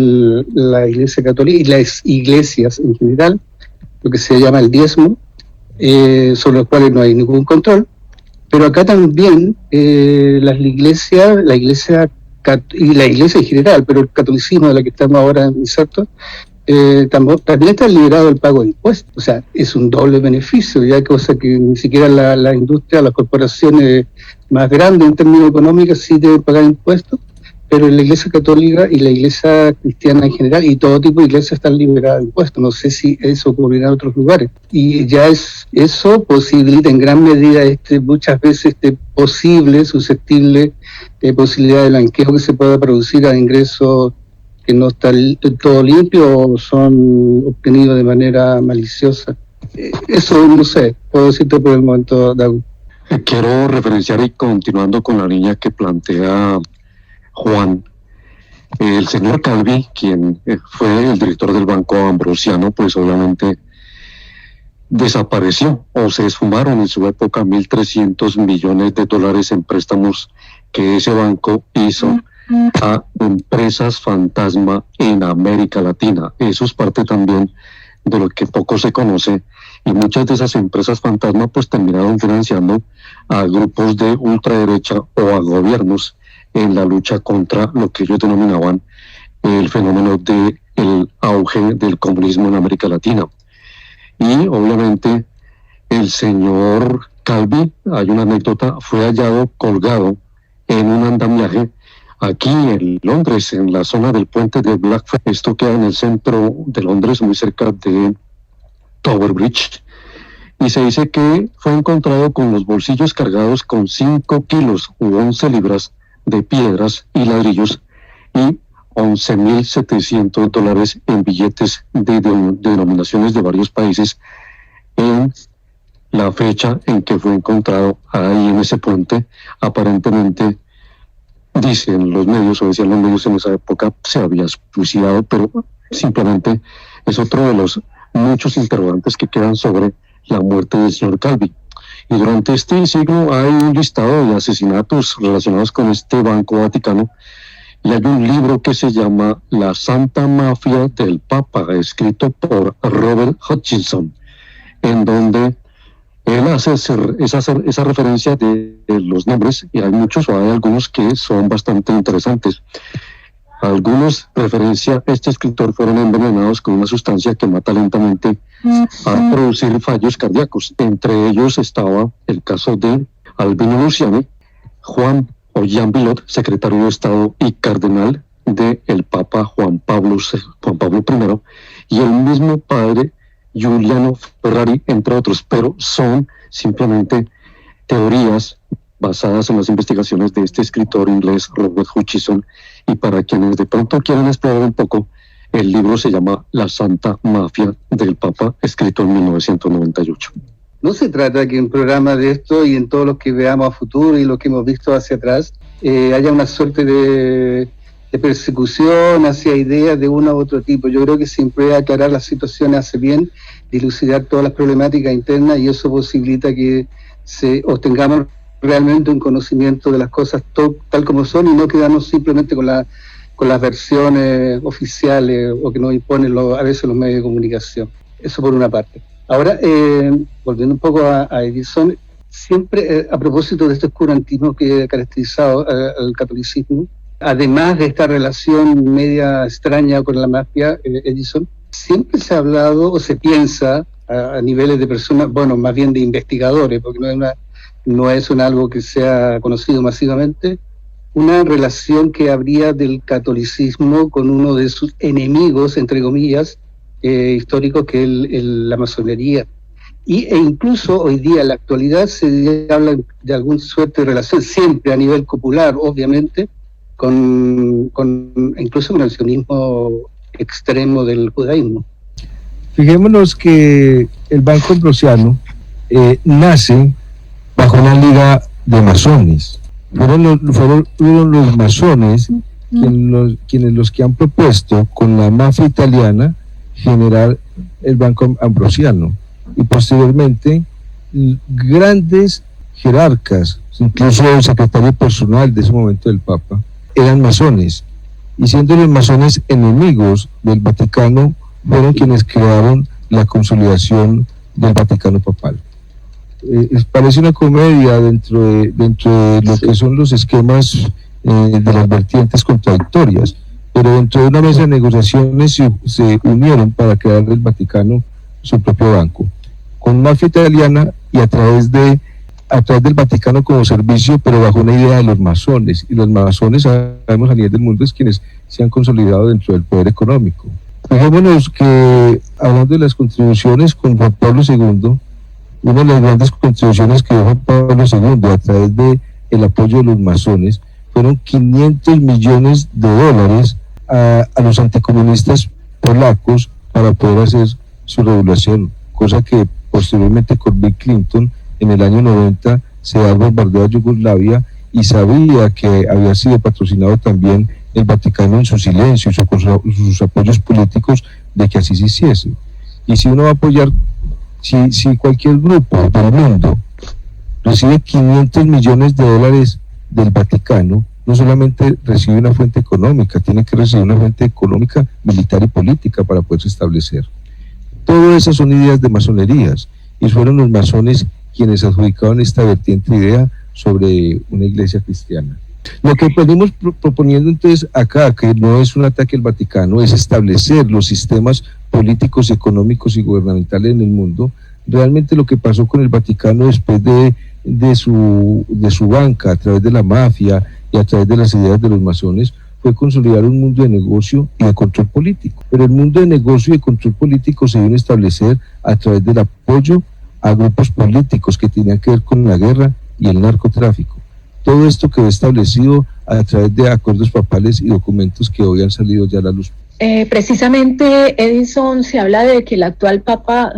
la Iglesia Católica y las iglesias en general, lo que se llama el diezmo, sobre los cuales no hay ningún control, pero acá también la iglesia y la iglesia en general, pero el catolicismo de la que estamos ahora insertos, también está liberado del pago de impuestos. O sea, es un doble beneficio, ya cosa que ni siquiera la industria, las corporaciones más grandes en términos económicos sí deben pagar impuestos, pero la Iglesia Católica y la Iglesia Cristiana en general y todo tipo de iglesias están liberadas de impuestos. No sé si eso ocurrirá en otros lugares. Y ya eso posibilita en gran medida muchas veces susceptible de posibilidad de blanqueo que se pueda producir a ingresos que no están todo limpio o son obtenidos de manera maliciosa. Eso no sé, puedo decirte por el momento, David. Quiero referenciar y continuando con la línea que plantea Juan, el señor Calvi, quien fue el director del Banco Ambrosiano, pues obviamente desapareció o se esfumaron en su época 1.300 millones de dólares en préstamos que ese banco hizo a empresas fantasma en América Latina. Eso es parte también de lo que poco se conoce, y muchas de esas empresas fantasma pues terminaron financiando a grupos de ultraderecha o a gobiernos en la lucha contra lo que ellos denominaban el fenómeno del auge del comunismo en América Latina. Y obviamente el señor Calvi, hay una anécdota, fue hallado colgado en un andamiaje aquí en Londres, en la zona del puente de Blackfriars. Esto queda en el centro de Londres, muy cerca de Tower Bridge, y se dice que fue encontrado con los bolsillos cargados con 5 kilos u 11 libras de piedras y ladrillos y $11,700 en billetes de denominaciones de varios países en la fecha en que fue encontrado ahí en ese puente. Aparentemente, dicen los medios, o decían los medios en esa época, se había suicidado, pero simplemente es otro de los muchos interrogantes que quedan sobre la muerte del señor Calvi. Y durante este siglo hay un listado de asesinatos relacionados con este Banco Vaticano, y hay un libro que se llama La Santa Mafia del Papa, escrito por Robert Hutchinson, en donde él hace esa referencia de los nombres, y hay muchos, o hay algunos que son bastante interesantes. Algunos, referencia a este escritor, fueron envenenados con una sustancia que mata lentamente a producir fallos cardíacos. Entre ellos estaba el caso de Albino Luciani, Juan Ollán Bilot, secretario de Estado y cardenal del Papa Juan Pablo I, y el mismo padre Giuliano Ferrari, entre otros, pero son simplemente teorías basadas en las investigaciones de este escritor inglés Robert Hutchison, y para quienes de pronto quieran explorar un poco, el libro se llama La Santa Mafia del Papa, escrito en 1998. No se trata que en un programa de esto y en todo lo que veamos a futuro y lo que hemos visto hacia atrás haya una suerte de persecución hacia ideas de uno u otro tipo. Yo creo que siempre aclarar las situaciones hace bien, dilucidar todas las problemáticas internas, y eso posibilita que obtengamos realmente un conocimiento de las cosas tal como son, y no quedarnos simplemente con las versiones oficiales o que nos imponen a veces los medios de comunicación. Eso por una parte. Ahora, volviendo un poco a Edison, siempre a propósito de este oscurantismo que ha caracterizado al catolicismo, además de esta relación media extraña con la mafia, Edison, siempre se ha hablado o se piensa a niveles de personas, bueno, más bien de investigadores, porque no es algo que sea conocido masivamente, una relación que habría del catolicismo con uno de sus enemigos, entre comillas, históricos, que es la masonería. E incluso hoy día, en la actualidad, se habla de alguna suerte de relación, siempre a nivel popular, obviamente, incluso con el sionismo extremo del judaísmo. Fijémonos que el Banco Ambrosiano nace bajo una liga de masones. Fueron los masones quienes los que han propuesto con la mafia italiana generar el Banco Ambrosiano, y posteriormente grandes jerarcas, incluso el secretario personal de ese momento del Papa, eran masones, y siendo los masones enemigos del Vaticano, fueron quienes crearon la consolidación del Vaticano papal. Parece una comedia dentro de lo que son los esquemas de las vertientes contradictorias, pero dentro de una mesa de negociaciones se unieron para crear el Vaticano su propio banco, con mafia italiana y a través del Vaticano como servicio, pero bajo una idea de los masones, y los masones, sabemos, a nivel del mundo es quienes se han consolidado dentro del poder económico. Fijémonos que, hablando de las contribuciones con Juan Pablo II, una de las grandes contribuciones que dio Juan Pablo II a través del apoyo de los masones fueron 500 millones de dólares a los anticomunistas polacos para poder hacer su regulación, cosa que posteriormente con Bill Clinton en el año 90 se da el bombardeo a Yugoslavia, y sabía que había sido patrocinado también el Vaticano en su silencio y sus apoyos políticos de que así se hiciese. Y si uno va a apoyar, si cualquier grupo del mundo recibe 500 millones de dólares del Vaticano, no solamente recibe una fuente económica, tiene que recibir una fuente económica, militar y política para poderse establecer. Todas esas son ideas de masonerías, y fueron los masones quienes adjudicaron esta vertiente idea sobre una iglesia cristiana. Lo que venimos proponiendo entonces acá, que no es un ataque al Vaticano, es establecer los sistemas políticos, económicos y gubernamentales en el mundo. Realmente lo que pasó con el Vaticano después de su banca, a través de la mafia y a través de las ideas de los masones, fue consolidar un mundo de negocio y de control político. Pero el mundo de negocio y de control político se vino a establecer a través del apoyo a grupos políticos que tenían que ver con la guerra y el narcotráfico. Todo esto quedó establecido a través de acuerdos papales y documentos que hoy han salido ya a la luz. Precisamente, Edison, se habla de que el actual Papa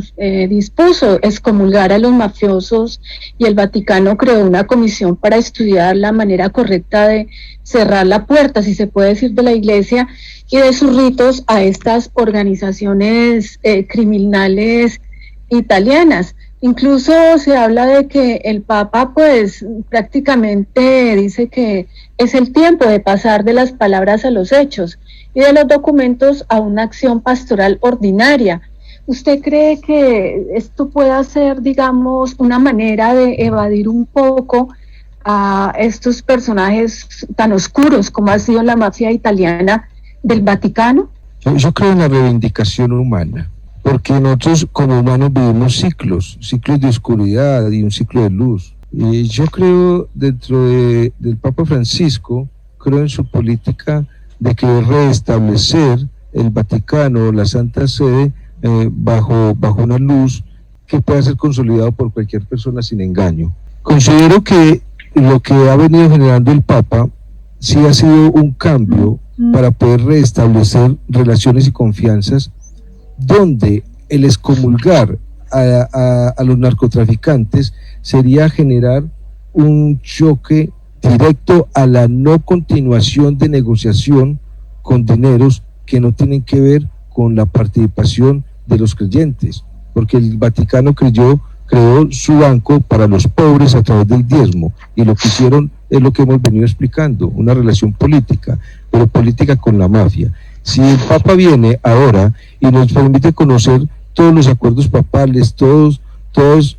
dispuso excomulgar a los mafiosos, y el Vaticano creó una comisión para estudiar la manera correcta de cerrar la puerta, si se puede decir, de la Iglesia y de sus ritos a estas organizaciones criminales italianas. Incluso se habla de que el Papa pues prácticamente dice que es el tiempo de pasar de las palabras a los hechos y de los documentos a una acción pastoral ordinaria. ¿Usted cree que esto pueda ser, digamos, una manera de evadir un poco a estos personajes tan oscuros como ha sido la mafia italiana del Vaticano? Yo creo en la reivindicación humana, porque nosotros como humanos vivimos ciclos de oscuridad y un ciclo de luz. Yo creo dentro del Papa Francisco, creo en su política de que restablecer el Vaticano, la Santa Sede, bajo una luz que pueda ser consolidado por cualquier persona sin engaño. Considero que lo que ha venido generando el Papa sí ha sido un cambio para poder restablecer relaciones y confianzas, donde el excomulgar a los narcotraficantes sería generar un choque directo a la no continuación de negociación con dineros que no tienen que ver con la participación de los creyentes, porque el Vaticano creó su banco para los pobres a través del diezmo, y lo que hicieron es lo que hemos venido explicando, una relación política, pero política con la mafia. Si el Papa viene ahora y nos permite conocer todos los acuerdos papales, todas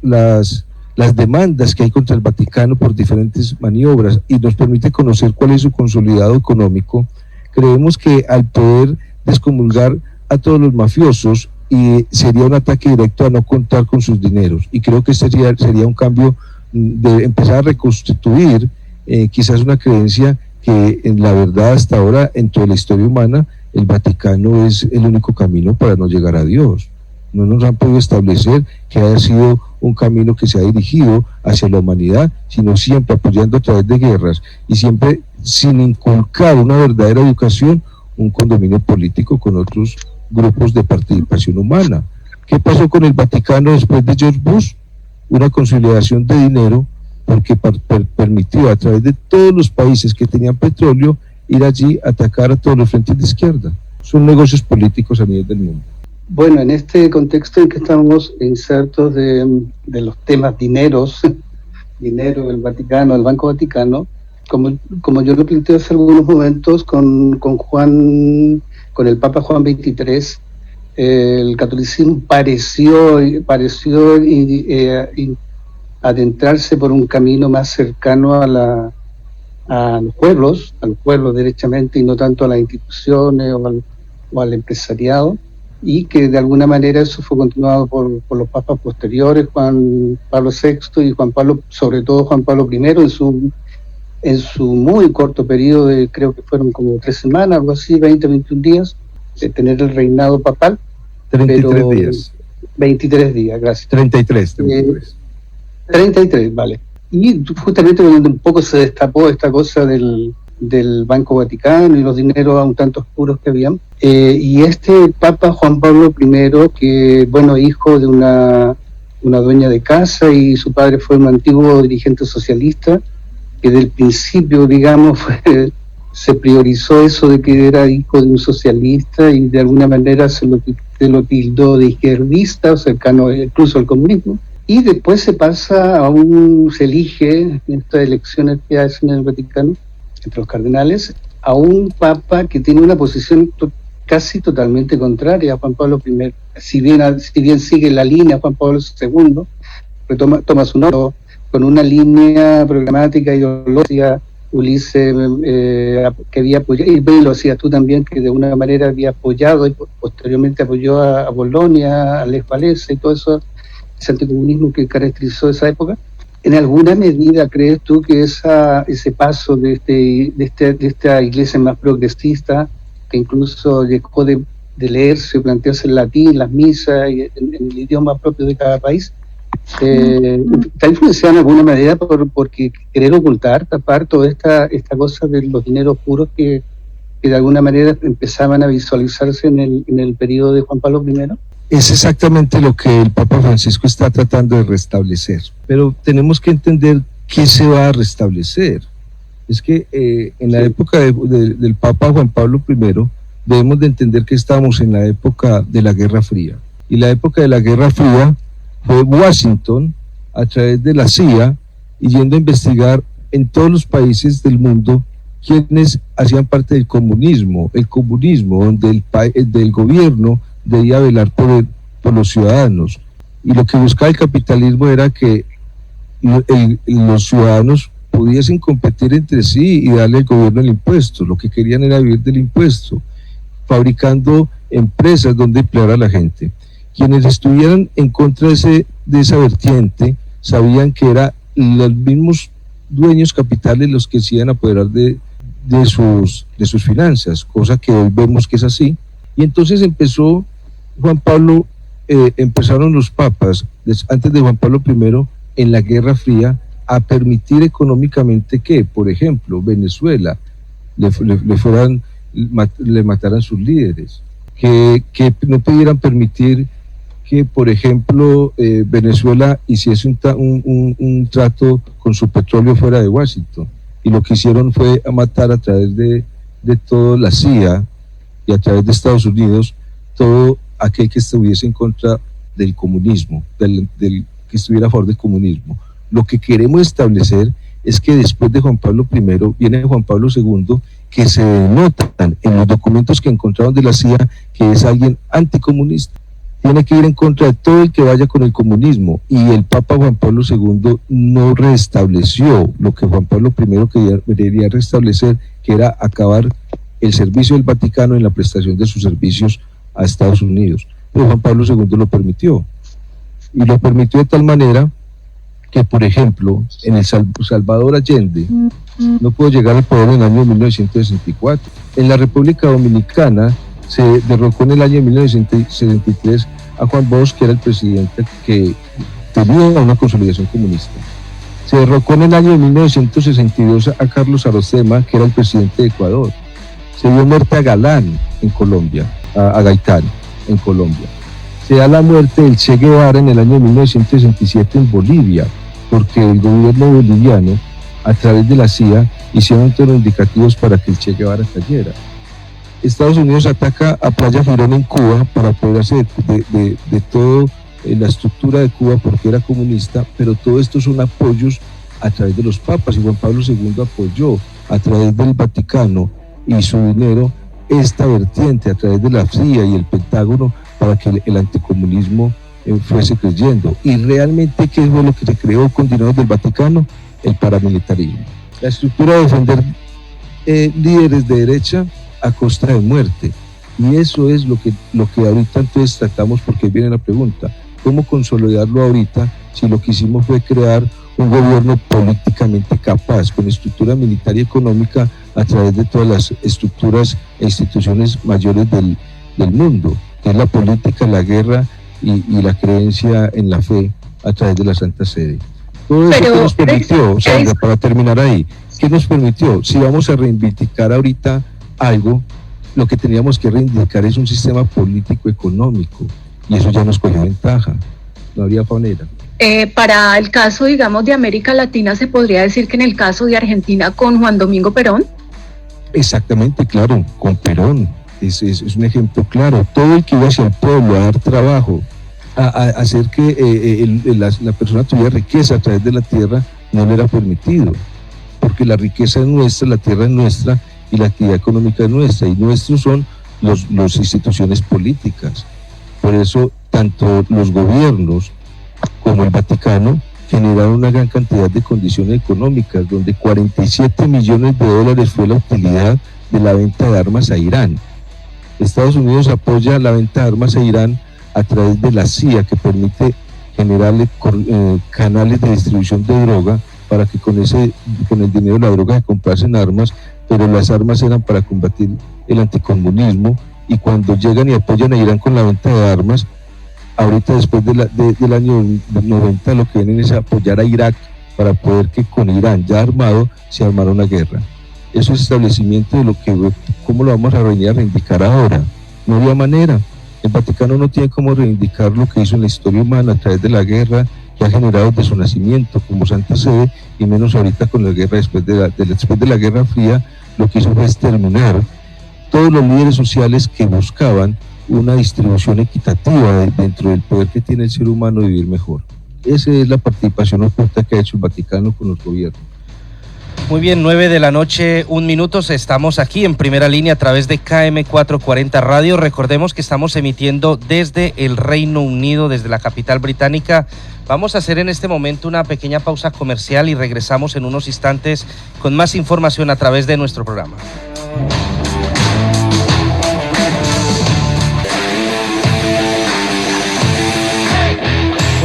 las demandas que hay contra el Vaticano por diferentes maniobras, y nos permite conocer cuál es su consolidado económico, creemos que al poder descomulgar a todos los mafiosos, y sería un ataque directo a no contar con sus dineros, y creo que sería un cambio de empezar a reconstituir quizás una creencia que en la verdad hasta ahora en toda la historia humana el Vaticano es el único camino para no llegar a Dios. No nos han podido establecer que haya sido un camino que se ha dirigido hacia la humanidad, sino siempre apoyando a través de guerras, y siempre sin inculcar una verdadera educación, un condominio político con otros grupos de participación humana. ¿Qué pasó con el Vaticano después de George Bush? Una consolidación de dinero, porque permitió a través de todos los países que tenían petróleo ir allí a atacar a todos los frentes de izquierda. Son negocios políticos a nivel del mundo. Bueno, en este contexto en que estamos insertos de los temas dinero del Vaticano, del Banco Vaticano, como yo lo planteé hace algunos momentos con el Papa Juan XXIII, el catolicismo pareció adentrarse por un camino más cercano a los pueblos derechamente, y no tanto a las instituciones o al empresariado, y que de alguna manera eso fue continuado por los papas posteriores, Juan Pablo VI y sobre todo Juan Pablo I, en su muy corto periodo de, creo que fueron como 3 semanas, algo así, 20-21 días, de tener el reinado papal. 33 días. 23 días, gracias. 33. 33, vale. Y justamente cuando un poco se destapó esta cosa del Banco Vaticano y los dineros un tanto oscuros que habían, y este Papa Juan Pablo I, que, bueno, hijo de una dueña de casa, y su padre fue un antiguo dirigente socialista, que del principio, digamos, se priorizó eso de que era hijo de un socialista, y de alguna manera se lo tildó de izquierdista o cercano incluso al comunismo. Y después se elige en estas elecciones que hacen en el Vaticano entre los cardenales a un papa que tiene una posición casi totalmente contraria a Juan Pablo I. Si bien sigue la línea Juan Pablo II, toma su nombre con una línea programática ideológica, Ulises, que había apoyado, y lo hacías tú también, que de una manera había apoyado y posteriormente apoyó a Bolonia, a Lech Walesa y todo eso, ese anticomunismo que caracterizó esa época. ¿En alguna medida crees tú que ese paso de esta iglesia más progresista, que incluso dejó de leerse o plantearse en latín, las misas, y en el idioma propio de cada país, está influenciada en alguna medida porque querer tapar toda esta cosa de los dineros puros que de alguna manera empezaban a visualizarse en el periodo de Juan Pablo I? Es exactamente lo que el Papa Francisco está tratando de restablecer, pero tenemos que entender qué se va a restablecer. Es que en la época del Papa Juan Pablo I debemos de entender que estamos en la época de la Guerra Fría, y la época de la Guerra Fría fue Washington a través de la CIA y yendo a investigar en todos los países del mundo quienes hacían parte del comunismo, donde el gobierno debía velar por los ciudadanos, y lo que buscaba el capitalismo era que los ciudadanos pudiesen competir entre sí y darle al gobierno el impuesto. Lo que querían era vivir del impuesto, fabricando empresas donde emplear a la gente. Quienes estuvieran en contra de esa vertiente sabían que era los mismos dueños capitales los que se iban a apoderar de sus finanzas, cosa que hoy vemos que es así. Y entonces empezó Juan Pablo, empezaron los papas, antes de Juan Pablo I, en la Guerra Fría, a permitir económicamente que, por ejemplo, Venezuela le mataran sus líderes, que no pudieran permitir que, por ejemplo, Venezuela hiciese un trato con su petróleo fuera de Washington. Y lo que hicieron fue a matar a través de toda la CIA y a través de Estados Unidos todo aquel que estuviese en contra del comunismo, del que estuviera a favor del comunismo. Lo que queremos establecer es que después de Juan Pablo I viene Juan Pablo II, que se denotan en los documentos que encontraron de la CIA que es alguien anticomunista. Tiene que ir en contra de todo el que vaya con el comunismo, y el Papa Juan Pablo II no restableció lo que Juan Pablo I quería restablecer, que era acabar el servicio del Vaticano en la prestación de sus servicios a Estados Unidos. Pero Juan Pablo II lo permitió, y lo permitió de tal manera que, por ejemplo, en el Salvador Allende no pudo llegar al poder en el año 1964. En la República Dominicana se derrocó en el año 1973 a Juan Bosch, que era el presidente que tenía una consolidación comunista. Se derrocó en el año 1962 a Carlos Arocema, que era el presidente de Ecuador. Se dio muerte a Galán en Colombia, a Gaitán en Colombia. Se da la muerte del Che Guevara en el año 1967 en Bolivia, porque el gobierno boliviano, a través de la CIA, hicieron todos los indicativos para que el Che Guevara cayera. Estados Unidos ataca a Playa Girón en Cuba para apoderarse de toda la estructura de Cuba porque era comunista, pero todo esto son apoyos a través de los papas, y Juan Pablo II apoyó a través del Vaticano y su dinero esta vertiente a través de la CIA y el Pentágono para que el anticomunismo fuese creyendo. Y realmente, ¿qué fue lo que se creó con dinero del Vaticano? El paramilitarismo. La estructura de defender líderes de derecha a costa de muerte. Y eso es lo que ahorita entonces tratamos, porque viene la pregunta, ¿cómo consolidarlo ahorita si lo que hicimos fue crear un gobierno políticamente capaz, con estructura militar y económica a través de todas las estructuras e instituciones mayores del mundo, que es la política, la guerra y la creencia en la fe a través de la Santa Sede? Todo eso que nos permitió, Sandra, para terminar ahí, ¿qué nos permitió? Si vamos a reivindicar ahorita algo, lo que teníamos que reivindicar es un sistema político-económico, y eso ya nos cogió ventaja, no había manera. Para el caso, digamos, de América Latina, ¿se podría decir que en el caso de Argentina con Juan Domingo Perón? Exactamente, claro, con Perón, es un ejemplo claro. Todo el que iba hacia el pueblo a dar trabajo, a hacer que la persona tuviera riqueza a través de la tierra, no le era permitido, porque la riqueza es nuestra, la tierra es nuestra, y la actividad económica es nuestra, y nuestros son las instituciones políticas. Por eso, tanto los gobiernos como el Vaticano generaron una gran cantidad de condiciones económicas, donde 47 millones de dólares fue la utilidad de la venta de armas a Irán. Estados Unidos apoya la venta de armas a Irán a través de la CIA, que permite generarle canales de distribución de droga para que con el dinero de la droga se comprasen armas, pero las armas eran para combatir el anticomunismo, y cuando llegan y apoyan a Irán con la venta de armas, ahorita después del año 90 lo que vienen es apoyar a Irak para poder que con Irán ya armado se armara una guerra. Eso es establecimiento de lo que, ¿cómo lo vamos a reivindicar ahora? No había manera. El Vaticano no tiene cómo reivindicar lo que hizo en la historia humana a través de la guerra que ha generado desde su nacimiento como Santa Sede, y menos ahorita con la guerra después de la Guerra Fría. Lo que hizo fue exterminar todos los líderes sociales que buscaban una distribución equitativa dentro del poder que tiene el ser humano de vivir mejor. Esa es la participación oculta que ha hecho el Vaticano con los gobiernos. Muy bien, 9 de la noche, 1 minuto, estamos aquí en Primera Línea a través de KM440 Radio. Recordemos que estamos emitiendo desde el Reino Unido, desde la capital británica. Vamos a hacer en este momento una pequeña pausa comercial y regresamos en unos instantes con más información a través de nuestro programa.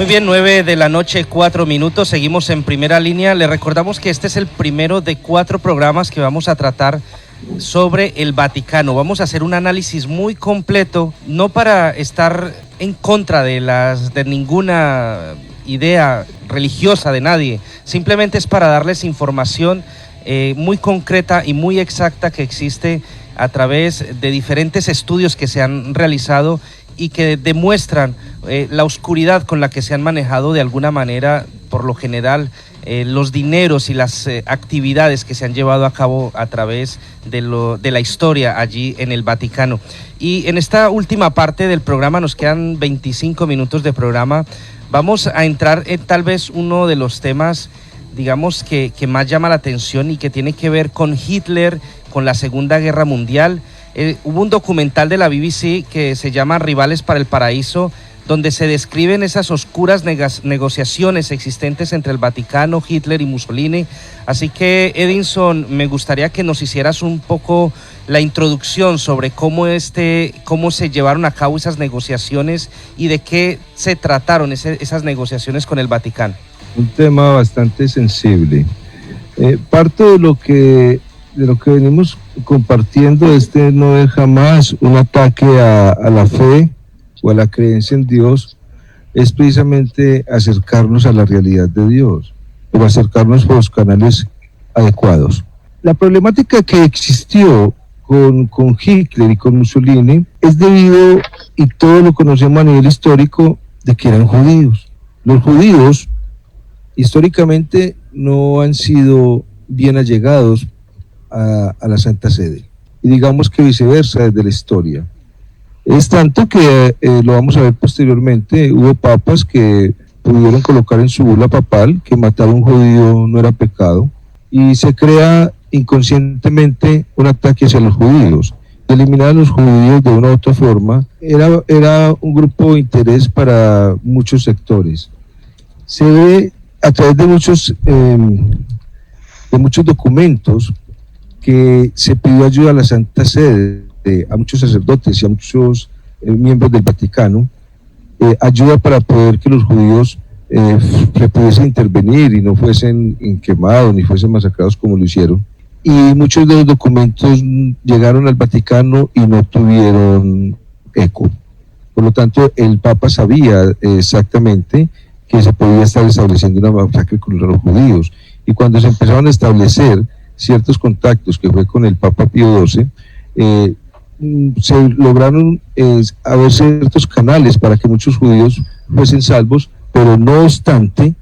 Muy bien, 9 de la noche, 4 minutos, seguimos en Primera Línea. Le recordamos que este es el primero de 4 programas que vamos a tratar sobre el Vaticano. Vamos a hacer un análisis muy completo, no para estar en contra de ninguna idea religiosa de nadie, simplemente es para darles información muy concreta y muy exacta que existe a través de diferentes estudios que se han realizado y que demuestran la oscuridad con la que se han manejado de alguna manera, por lo general, los dineros y las actividades que se han llevado a cabo a través de la historia allí en el Vaticano. Y en esta última parte del programa, nos quedan 25 minutos de programa, vamos a entrar en tal vez uno de los temas, digamos, que más llama la atención y que tiene que ver con Hitler, con la Segunda Guerra Mundial. Hubo un documental de la BBC que se llama Rivales para el Paraíso, donde se describen esas oscuras negociaciones existentes entre el Vaticano, Hitler y Mussolini. Así que, Edinson, me gustaría que nos hicieras un poco la introducción sobre cómo se llevaron a cabo esas negociaciones y de qué se trataron esas negociaciones con el Vaticano. Un tema bastante sensible. Parte de lo que venimos compartiendo, no es jamás un ataque a la fe o a la creencia en Dios, es precisamente acercarnos a la realidad de Dios, o acercarnos por los canales adecuados. La problemática que existió con Hitler y con Mussolini es debido, y todos lo conocemos a nivel histórico, de que eran judíos. Los judíos históricamente no han sido bien allegados a la Santa Sede, y digamos que viceversa desde la historia. Es tanto que, lo vamos a ver posteriormente, hubo papas que pudieron colocar en su bula papal que matar a un judío no era pecado, y se crea inconscientemente un ataque hacia los judíos. Eliminar a los judíos de una u otra forma era un grupo de interés para muchos sectores. Se ve a través de muchos documentos que se pidió ayuda a la Santa Sede, a muchos sacerdotes y a muchos miembros del Vaticano, ayuda para poder que los judíos pudiesen intervenir y no fuesen quemados ni fuesen masacrados como lo hicieron. Y muchos de los documentos llegaron al Vaticano y no tuvieron eco. Por lo tanto, el Papa sabía exactamente que se podía estar estableciendo una masacre contra los judíos. Y cuando se empezaron a establecer ciertos contactos, que fue con el Papa Pío XII, se lograron haber ciertos canales para que muchos judíos fuesen salvos, pero no obstante,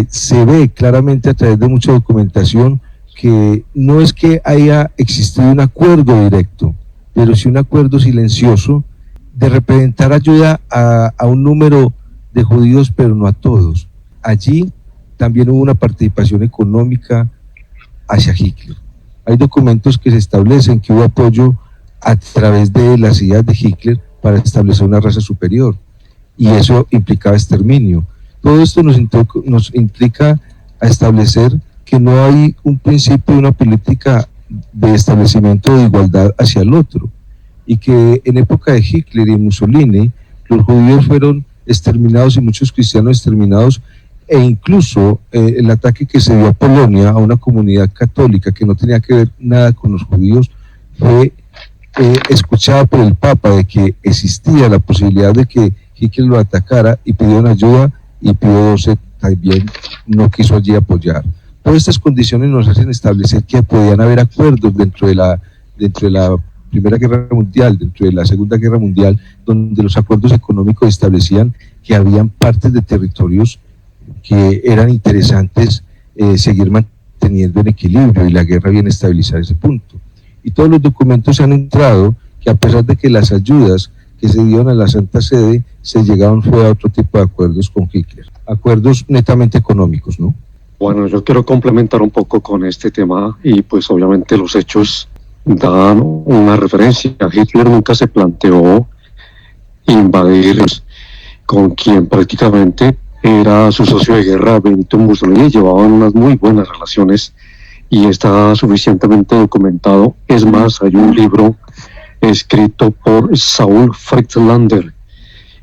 se ve claramente a través de mucha documentación que no es que haya existido un acuerdo directo, pero sí un acuerdo silencioso de representar ayuda a un número de judíos, pero no a todos. Allí también hubo una participación económica hacia Hitler. Hay documentos que se establecen que hubo apoyo a través de las ideas de Hitler para establecer una raza superior, y eso implicaba exterminio. Todo esto nos implica a establecer que no hay un principio de una política de establecimiento de igualdad hacia el otro, y que en época de Hitler y Mussolini los judíos fueron exterminados y muchos cristianos exterminados, e incluso el ataque que se dio a Polonia, a una comunidad católica que no tenía que ver nada con los judíos, fue escuchada por el Papa de que existía la posibilidad de que Hitler lo atacara, y pidieron ayuda, y Pío XII también no quiso allí apoyar. Todas estas condiciones nos hacen establecer que podían haber acuerdos dentro de la Primera Guerra Mundial, dentro de la Segunda Guerra Mundial, donde los acuerdos económicos establecían que habían partes de territorios que eran interesantes seguir manteniendo en equilibrio, y la guerra viene a estabilizar ese punto. Y todos los documentos han entrado que, a pesar de que las ayudas que se dieron a la Santa Sede se llegaron fue a otro tipo de acuerdos con Hitler, acuerdos netamente económicos, ¿no? Bueno, yo quiero complementar un poco con este tema, y pues obviamente los hechos dan una referencia. Hitler nunca se planteó invadir con quien prácticamente era su socio de guerra, Benito Mussolini. Llevaban unas muy buenas relaciones y está suficientemente documentado. Es más, hay un libro escrito por Saul Friedlander.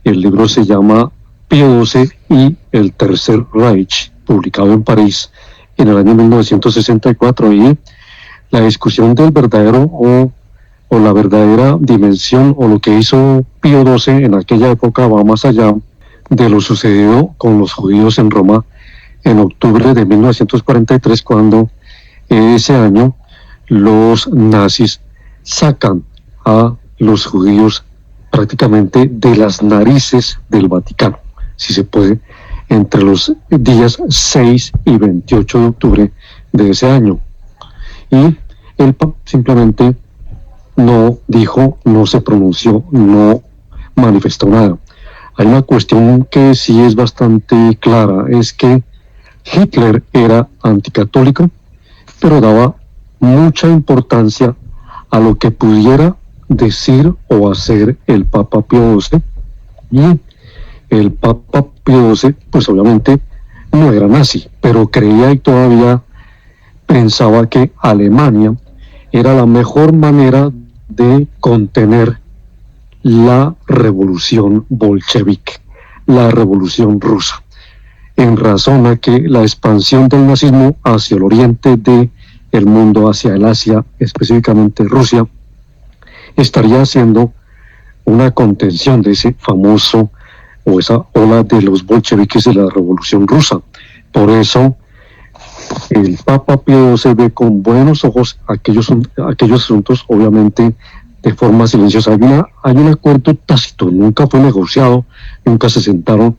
El libro se llama Pío XII y el Tercer Reich, publicado en París en el año 1964, y la discusión del verdadero o la verdadera dimensión o lo que hizo Pío XII en aquella época va más allá de lo sucedido con los judíos en Roma en octubre de 1943, cuando ese año los nazis sacan a los judíos prácticamente de las narices del Vaticano, si se puede, entre los días 6 y 28 de octubre de ese año. Y el Papa simplemente no dijo, no se pronunció, no manifestó nada. Hay una cuestión que sí es bastante clara, es que Hitler era anticatólico, pero daba mucha importancia a lo que pudiera decir o hacer el Papa Pío XII, y el Papa Pío XII, pues obviamente no era nazi, pero creía y todavía pensaba que Alemania era la mejor manera de contener la revolución bolchevique, la revolución rusa, en razón a que la expansión del nazismo hacia el oriente del mundo, hacia el Asia, específicamente Rusia, estaría haciendo una contención de ese famoso o esa ola de los bolcheviques de la revolución rusa. Por eso el Papa Pío se ve con buenos ojos aquellos asuntos, obviamente de forma silenciosa. Hay un acuerdo tácito, nunca fue negociado, nunca se sentaron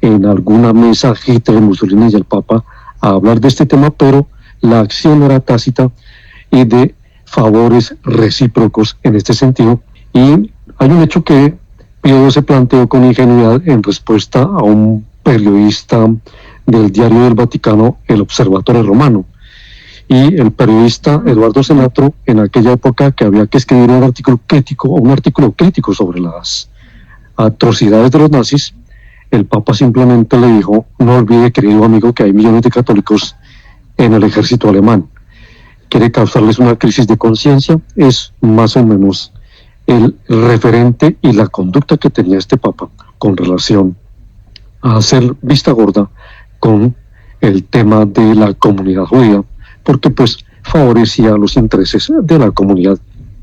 en alguna mesa Hitler, Mussolini y el Papa a hablar de este tema, pero la acción era tácita y de favores recíprocos en este sentido. Y hay un hecho que Pío se planteó con ingenuidad en respuesta a un periodista del Diario del Vaticano, El Observatore Romano, y el periodista Eduardo Senatro, en aquella época que había que escribir un artículo crítico sobre las atrocidades de los nazis, el Papa simplemente le dijo: no olvide, querido amigo, que hay millones de católicos en el ejército alemán. Quiere causarles una crisis de conciencia. Es más o menos el referente y la conducta que tenía este Papa con relación a hacer vista gorda con el tema de la comunidad judía, porque pues favorecía los intereses de la comunidad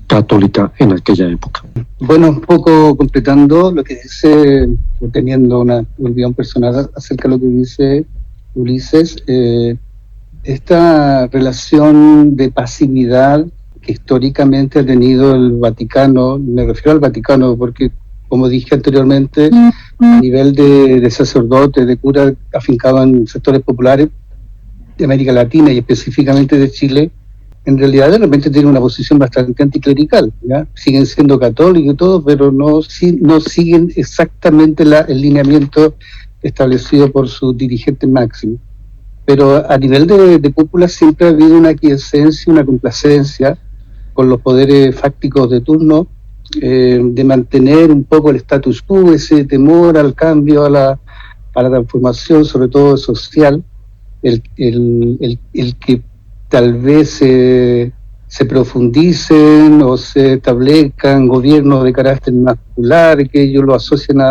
católica en aquella época. Bueno, un poco completando lo que dice, teniendo una opinión personal acerca de lo que dice Ulises, esta relación de pasividad que históricamente ha tenido el Vaticano, me refiero al Vaticano porque, como dije anteriormente, a nivel de sacerdotes, de curas afincados en sectores populares de América Latina y específicamente de Chile, en realidad de repente tiene una posición bastante anticlerical, ¿ya? Siguen siendo católicos y todo, pero no siguen exactamente el lineamiento establecido por su dirigente máximo. Pero a nivel de cúpula siempre ha habido una aquiescencia, una complacencia con los poderes fácticos de turno, de mantener un poco el status quo, ese temor al cambio, a la transformación, sobre todo social, el que tal vez se profundicen o se establezcan gobiernos de carácter más popular, que ellos lo asocian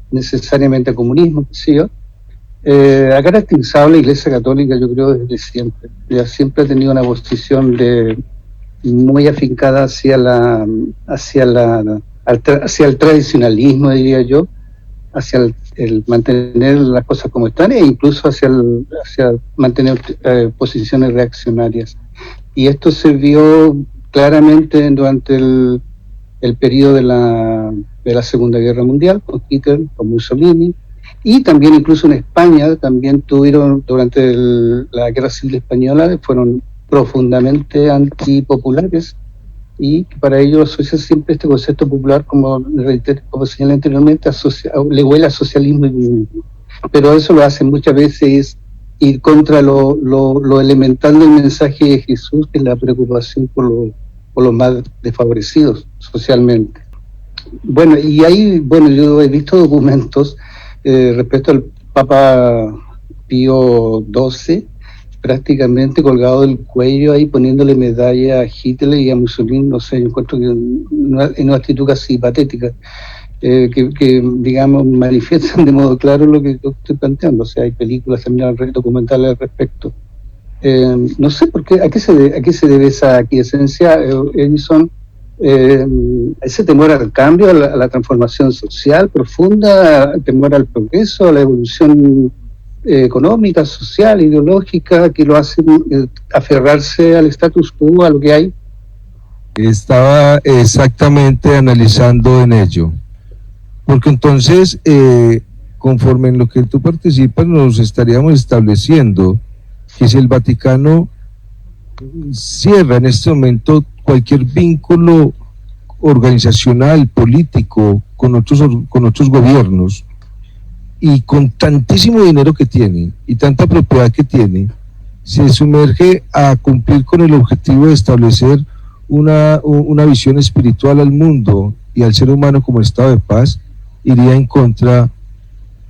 necesariamente a comunismo, ¿sí? Ha caracterizado la Iglesia Católica, yo creo, desde siempre. Ya siempre ha tenido una posición muy afincada hacia el tradicionalismo, diría yo, hacia el mantener las cosas como están e incluso hacia mantener posiciones reaccionarias. Y esto se vio claramente durante el periodo de la Segunda Guerra Mundial, con Hitler, con Mussolini, y también incluso en España, también tuvieron durante la Guerra Civil Española, fueron profundamente antipopulares, y para ellos asocia siempre este concepto popular, como señalé anteriormente, le huele a socialismo y comunismo. Pero eso lo hacen muchas veces ir contra lo elemental del mensaje de Jesús, que es la preocupación por los más desfavorecidos socialmente. Bueno, yo he visto documentos respecto al Papa Pío XII, prácticamente colgado del cuello ahí, poniéndole medalla a Hitler y a Mussolini. No sé, yo encuentro que en una actitud casi patética. que, digamos, manifiestan de modo claro lo que estoy planteando. O sea, hay películas también documentales al respecto. No sé por qué, a qué se debe esa aquiescencia, Edison, ese temor al cambio, a la transformación social profunda, el temor al progreso, a la evolución económica, social, ideológica, que lo hace aferrarse al status quo, a lo que hay. Estaba exactamente analizando en ello, porque entonces, conforme en lo que tú participas, nos estaríamos estableciendo que si el Vaticano cierra en este momento cualquier vínculo organizacional, político, con otros gobiernos, y con tantísimo dinero que tiene y tanta propiedad que tiene, se sumerge a cumplir con el objetivo de establecer una visión espiritual al mundo y al ser humano como estado de paz, iría en contra,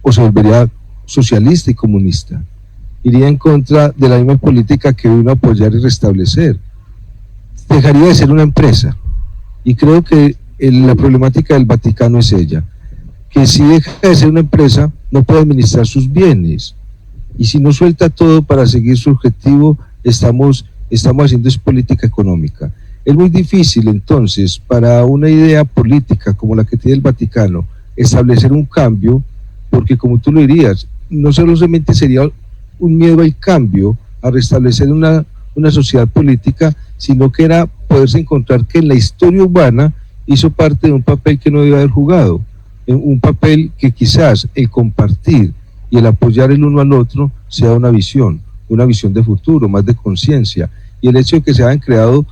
o se volvería socialista y comunista, iría en contra de la misma política que vino a apoyar y restablecer, dejaría de ser una empresa. Y creo que la problemática del Vaticano es ella, que si deja de ser una empresa, no puede administrar sus bienes, y si no suelta todo para seguir su objetivo, estamos haciendo es política económica. Es muy difícil entonces para una idea política como la que tiene el Vaticano establecer un cambio, porque como tú lo dirías, no solamente sería un miedo al cambio, a restablecer una sociedad política, sino que era poderse encontrar que en la historia humana hizo parte de un papel que no debía haber jugado, un papel que quizás el compartir y el apoyar el uno al otro sea una visión de futuro, más de conciencia, y el hecho de que se hayan creado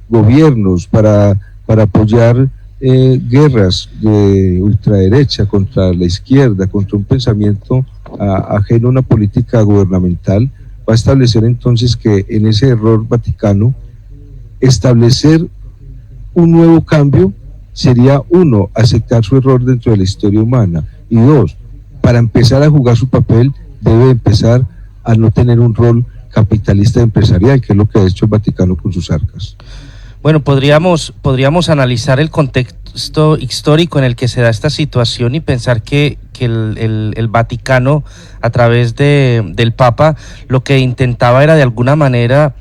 gobiernos para apoyar guerras de ultraderecha contra la izquierda, contra un pensamiento ajeno a una política gubernamental, va a establecer entonces que en ese error vaticano, establecer un nuevo cambio sería, uno, aceptar su error dentro de la historia humana, y dos, para empezar a jugar su papel, debe empezar a no tener un rol capitalista empresarial, que es lo que ha hecho el Vaticano con sus arcas. Bueno, podríamos analizar el contexto histórico en el que se da esta situación y pensar que el Vaticano, a través del Papa, lo que intentaba era de alguna manera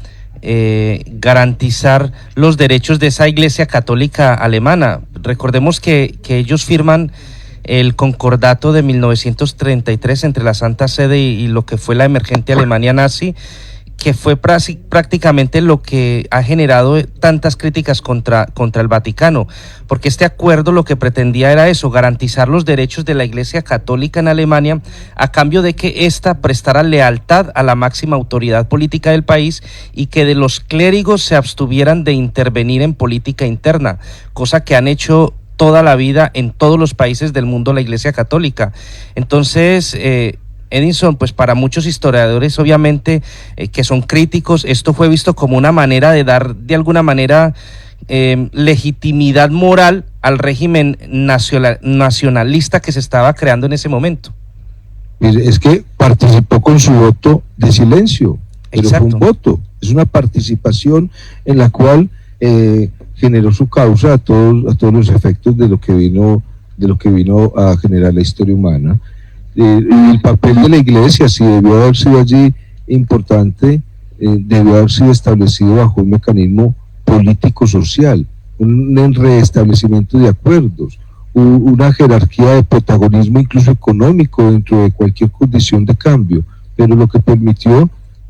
garantizar los derechos de esa Iglesia Católica alemana. Recordemos que ellos firman el concordato de 1933 entre la Santa Sede y lo que fue la emergente Alemania nazi, que fue prácticamente lo que ha generado tantas críticas contra el Vaticano, porque este acuerdo lo que pretendía era eso, garantizar los derechos de la Iglesia Católica en Alemania a cambio de que ésta prestara lealtad a la máxima autoridad política del país y que de los clérigos se abstuvieran de intervenir en política interna, cosa que han hecho toda la vida en todos los países del mundo la Iglesia Católica. Entonces, Edison, pues para muchos historiadores, obviamente, que son críticos, esto fue visto como una manera de dar, de alguna manera, legitimidad moral al régimen nacionalista que se estaba creando en ese momento. Es que participó con su voto de silencio, pero Exacto. fue un voto, es una participación en la cual generó su causa a todos los efectos de lo que vino a generar la historia humana. El papel de la Iglesia, si debió haber sido allí importante, debió haber sido establecido bajo un mecanismo político-social, un reestablecimiento de acuerdos, una jerarquía de protagonismo incluso económico dentro de cualquier condición de cambio, pero lo que permitió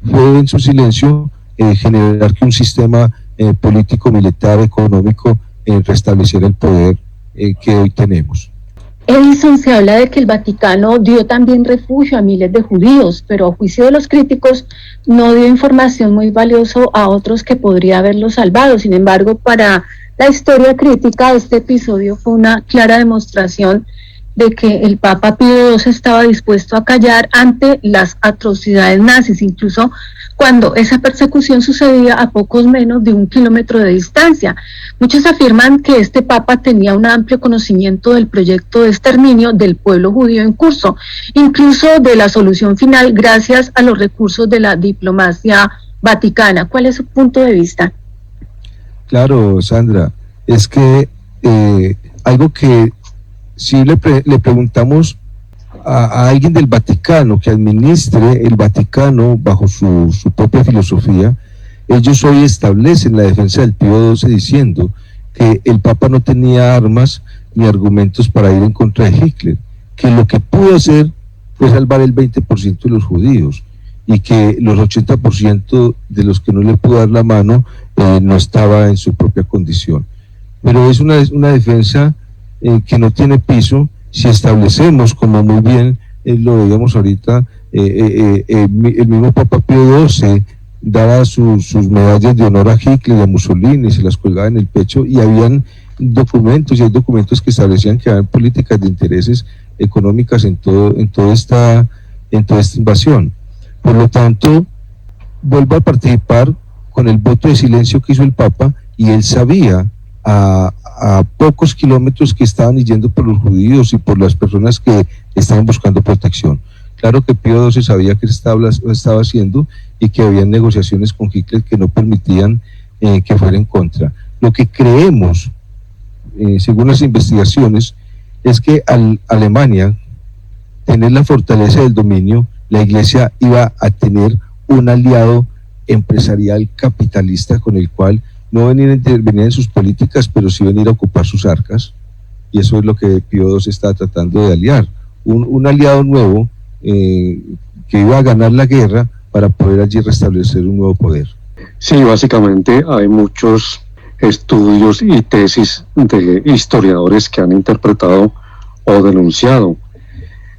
fue en su silencio generar que un sistema político, militar, económico restableciera el poder que hoy tenemos. Edison, se habla de que el Vaticano dio también refugio a miles de judíos, pero a juicio de los críticos no dio información muy valiosa a otros que podría haberlos salvado. Sin embargo, para la historia crítica, este episodio fue una clara demostración de que el Papa Pío II estaba dispuesto a callar ante las atrocidades nazis, incluso cuando esa persecución sucedía a pocos menos de 1 kilómetro de distancia. Muchos afirman que este Papa tenía un amplio conocimiento del proyecto de exterminio del pueblo judío en curso, incluso de la solución final gracias a los recursos de la diplomacia vaticana. ¿Cuál es su punto de vista? Claro, Sandra, es que algo que si le preguntamos a alguien del Vaticano que administre el Vaticano bajo su propia filosofía, ellos hoy establecen la defensa del Pío XII diciendo que el Papa no tenía armas ni argumentos para ir en contra de Hitler, que lo que pudo hacer fue salvar el 20% de los judíos y que los 80% de los que no le pudo dar la mano no estaba en su propia condición. Pero es una defensa que no tiene piso si establecemos, como muy bien lo veíamos ahorita, el mismo Papa Pío XII daba sus medallas de honor a Hitler y a Mussolini, se las colgaba en el pecho, y habían documentos, y hay documentos que establecían que había políticas de intereses económicas en toda esta invasión. Por lo tanto, vuelvo a participar con el voto de silencio que hizo el Papa, y él sabía a pocos kilómetros que estaban yendo por los judíos y por las personas que estaban buscando protección. Claro que Pío XII sabía que estaba haciendo y que había negociaciones con Hitler que no permitían que fuera en contra. Lo que creemos, según las investigaciones, es que al Alemania tener la fortaleza del dominio, la Iglesia iba a tener un aliado empresarial capitalista con el cual no venir a intervenir en sus políticas, pero sí venir a ocupar sus arcas, y eso es lo que Pío XII está tratando de aliar, un aliado nuevo que iba a ganar la guerra para poder allí restablecer un nuevo poder. Sí, básicamente hay muchos estudios y tesis de historiadores que han interpretado o denunciado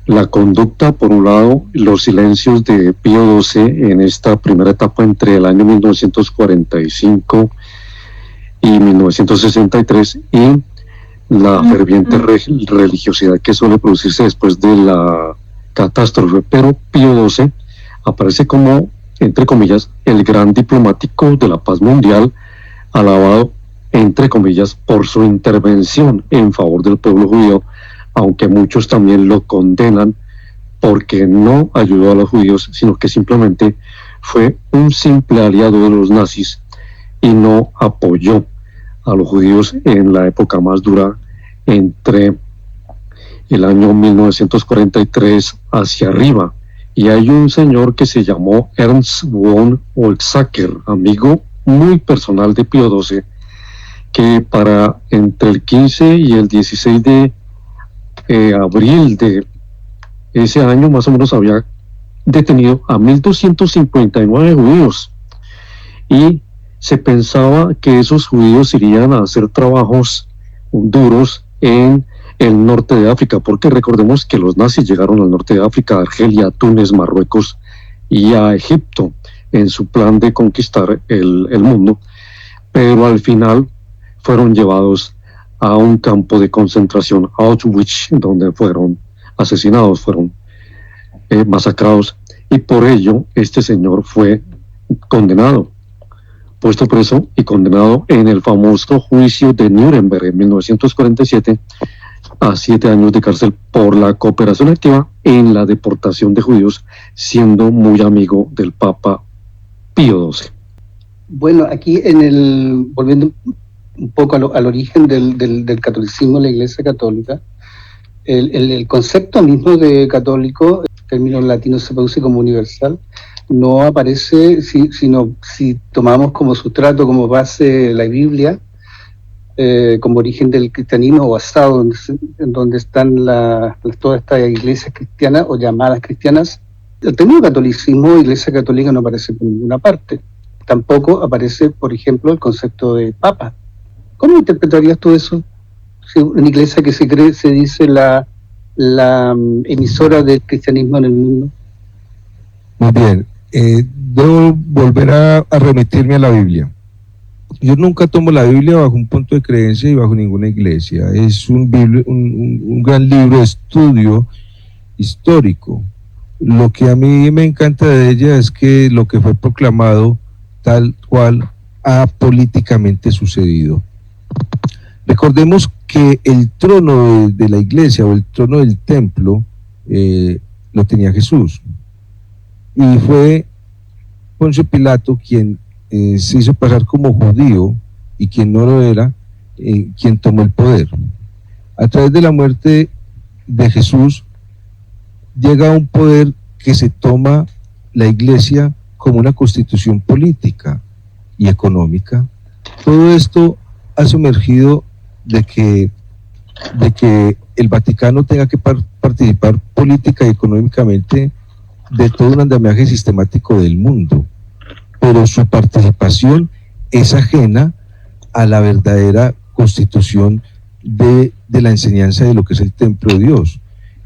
la conducta, por un lado, los silencios de Pío XII en esta primera etapa entre el año 1945 y 1963, y la ferviente religiosidad que suele producirse después de la catástrofe. Pero Pío XII aparece como, entre comillas, el gran diplomático de la paz mundial, alabado, entre comillas, por su intervención en favor del pueblo judío, aunque muchos también lo condenan porque no ayudó a los judíos, sino que simplemente fue un simple aliado de los nazis y no apoyó a los judíos en la época más dura, entre el año 1943 hacia arriba. Y hay un señor que se llamó Ernst von Holzacker, amigo muy personal de Pío XII, que para entre el 15 y el 16 de abril de ese año más o menos había detenido a 1.259 judíos, y se pensaba que esos judíos irían a hacer trabajos duros en el norte de África, porque recordemos que los nazis llegaron al norte de África, a Argelia, Túnez, Marruecos y a Egipto en su plan de conquistar el mundo, pero al final fueron llevados a un campo de concentración, Auschwitz, donde fueron asesinados, fueron masacrados, y por ello este señor fue condenado, puesto preso y condenado en el famoso juicio de Nuremberg en 1947 a 7 años de cárcel por la cooperación activa en la deportación de judíos, siendo muy amigo del Papa Pío XII. Bueno, aquí volviendo un poco al origen del catolicismo, la Iglesia Católica, el concepto mismo de católico, el término latino se traduce como universal, no aparece sino si tomamos como sustrato, como base la Biblia, como origen del cristianismo, o basado en donde están todas estas iglesias cristianas o llamadas cristianas. El término catolicismo, Iglesia Católica, no aparece por ninguna parte. Tampoco aparece, por ejemplo, el concepto de papa. ¿Cómo interpretarías tú eso? Si una iglesia que se dice la emisora del cristianismo en el mundo. Muy bien, debo volver a remitirme a la Biblia. Yo nunca tomo la Biblia bajo un punto de creencia y bajo ninguna iglesia. Es un gran libro de estudio histórico. Lo que a mí me encanta de ella es que lo que fue proclamado tal cual ha políticamente sucedido. Recordemos que el trono de la iglesia o el trono del templo lo tenía Jesús, y fue Poncio Pilato quien se hizo pasar como judío, y quien no lo era, quien tomó el poder. A través de la muerte de Jesús llega un poder que se toma la Iglesia como una constitución política y económica. Todo esto ha sumergido de que el Vaticano tenga que participar política y económicamente de todo un andamiaje sistemático del mundo, pero su participación es ajena a la verdadera constitución de la enseñanza de lo que es el templo de Dios.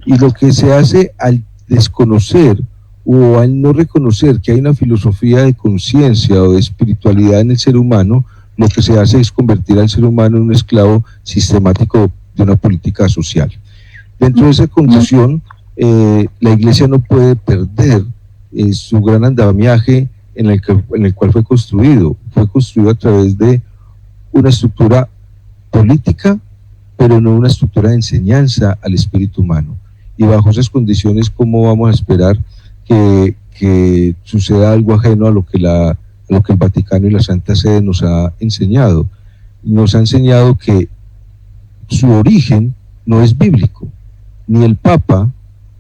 Y lo que se hace al desconocer o al no reconocer que hay una filosofía de conciencia o de espiritualidad en el ser humano, lo que se hace es convertir al ser humano en un esclavo sistemático de una política social. Dentro de esa condición, la Iglesia no puede perder su gran andamiaje en el cual fue construido. Fue construido a través de una estructura política, pero no una estructura de enseñanza al espíritu humano. Y bajo esas condiciones, ¿cómo vamos a esperar que suceda algo ajeno a lo que el Vaticano y la Santa Sede nos ha enseñado? Nos ha enseñado que su origen no es bíblico. Ni el Papa,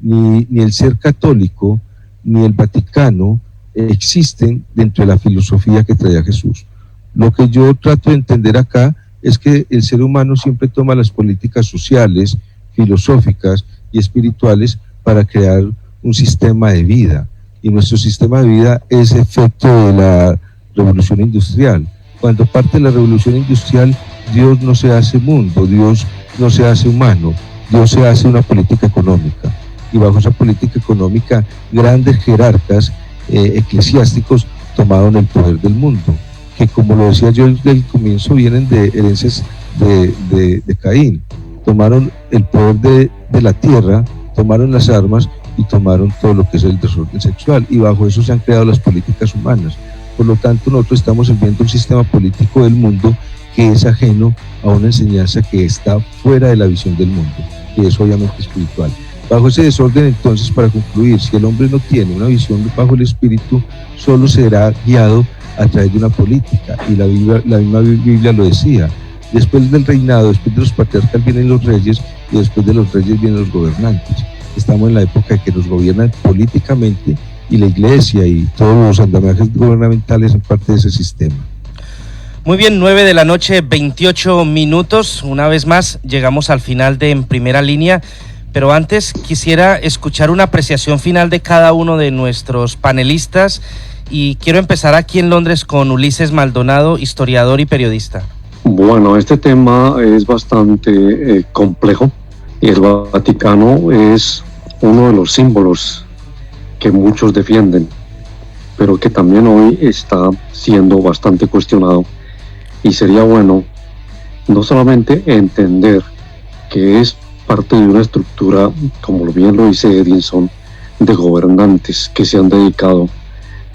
ni el ser católico, ni el Vaticano existen dentro de la filosofía que traía Jesús. Lo que yo trato de entender acá es que el ser humano siempre toma las políticas sociales, filosóficas y espirituales para crear un sistema de vida, y nuestro sistema de vida es efecto de la revolución industrial. Cuando parte de la revolución industrial, Dios no se hace mundo, Dios no se hace humano, Dios se hace una política económica, y bajo esa política económica grandes jerarcas eclesiásticos tomaron el poder del mundo, que como lo decía yo desde el comienzo vienen de herencias de Caín. Tomaron el poder de la tierra, tomaron las armas y tomaron todo lo que es el desorden sexual, y bajo eso se han creado las políticas humanas. Por lo tanto, nosotros estamos viendo un sistema político del mundo que es ajeno a una enseñanza que está fuera de la visión del mundo, que es obviamente espiritual. Bajo ese desorden, entonces, para concluir, si el hombre no tiene una visión bajo el espíritu, solo será guiado a través de una política, y la misma Biblia lo decía. Después del reinado, después de los patriarcas vienen los reyes, y después de los reyes vienen los gobernantes. Estamos en la época en que nos gobiernan políticamente, y la Iglesia y todos los andamiajes gubernamentales son parte de ese sistema. Muy bien, 9 de la noche, 28 minutos. Una vez más llegamos al final de En Primera Línea, pero antes quisiera escuchar una apreciación final de cada uno de nuestros panelistas, y quiero empezar aquí en Londres con Ulises Maldonado, historiador y periodista. Bueno, este tema es bastante complejo, y el Vaticano es uno de los símbolos que muchos defienden, pero que también hoy está siendo bastante cuestionado, y sería bueno no solamente entender que es parte de una estructura, como bien lo dice Edinson, de gobernantes que se han dedicado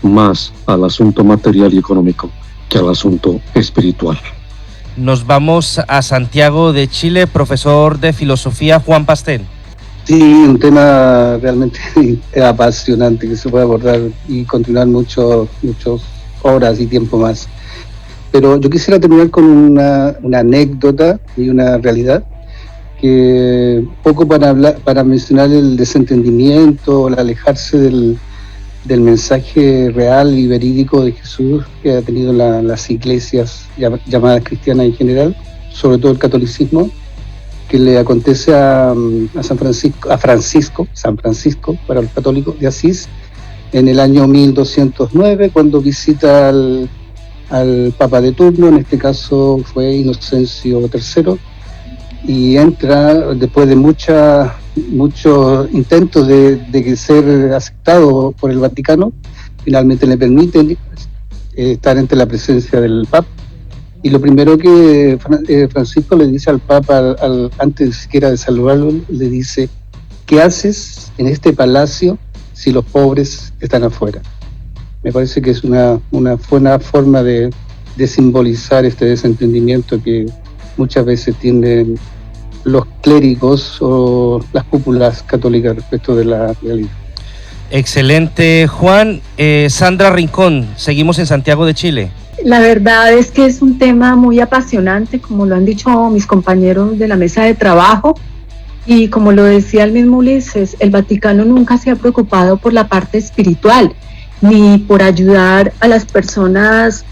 más al asunto material y económico que al asunto espiritual. Nos vamos a Santiago de Chile, profesor de filosofía Juan Pastel. Sí, un tema realmente apasionante que se puede abordar y continuar muchas horas y tiempo más. Pero yo quisiera terminar con una anécdota y una realidad, que poco para mencionar el desentendimiento, el alejarse del mensaje real y verídico de Jesús que ha tenido las iglesias llamadas cristianas en general, sobre todo el catolicismo, que le acontece a San Francisco para los católicos de Asís, en el año 1209, cuando visita al Papa de turno, en este caso fue Inocencio III, y entra después de muchos intentos de ser aceptado por el Vaticano. Finalmente le permiten estar entre la presencia del Papa, y lo primero que Francisco le dice al Papa, antes siquiera de saludarlo, le dice: ¿qué haces en este palacio si los pobres están afuera? Me parece que es una buena forma de simbolizar este desentendimiento que muchas veces tienen los clérigos o las cúpulas católicas respecto de la realidad. Excelente, Juan. Sandra Rincón, seguimos en Santiago de Chile. La verdad es que es un tema muy apasionante, como lo han dicho mis compañeros de la mesa de trabajo, y como lo decía el mismo Ulises, el Vaticano nunca se ha preocupado por la parte espiritual, ni por ayudar a las personas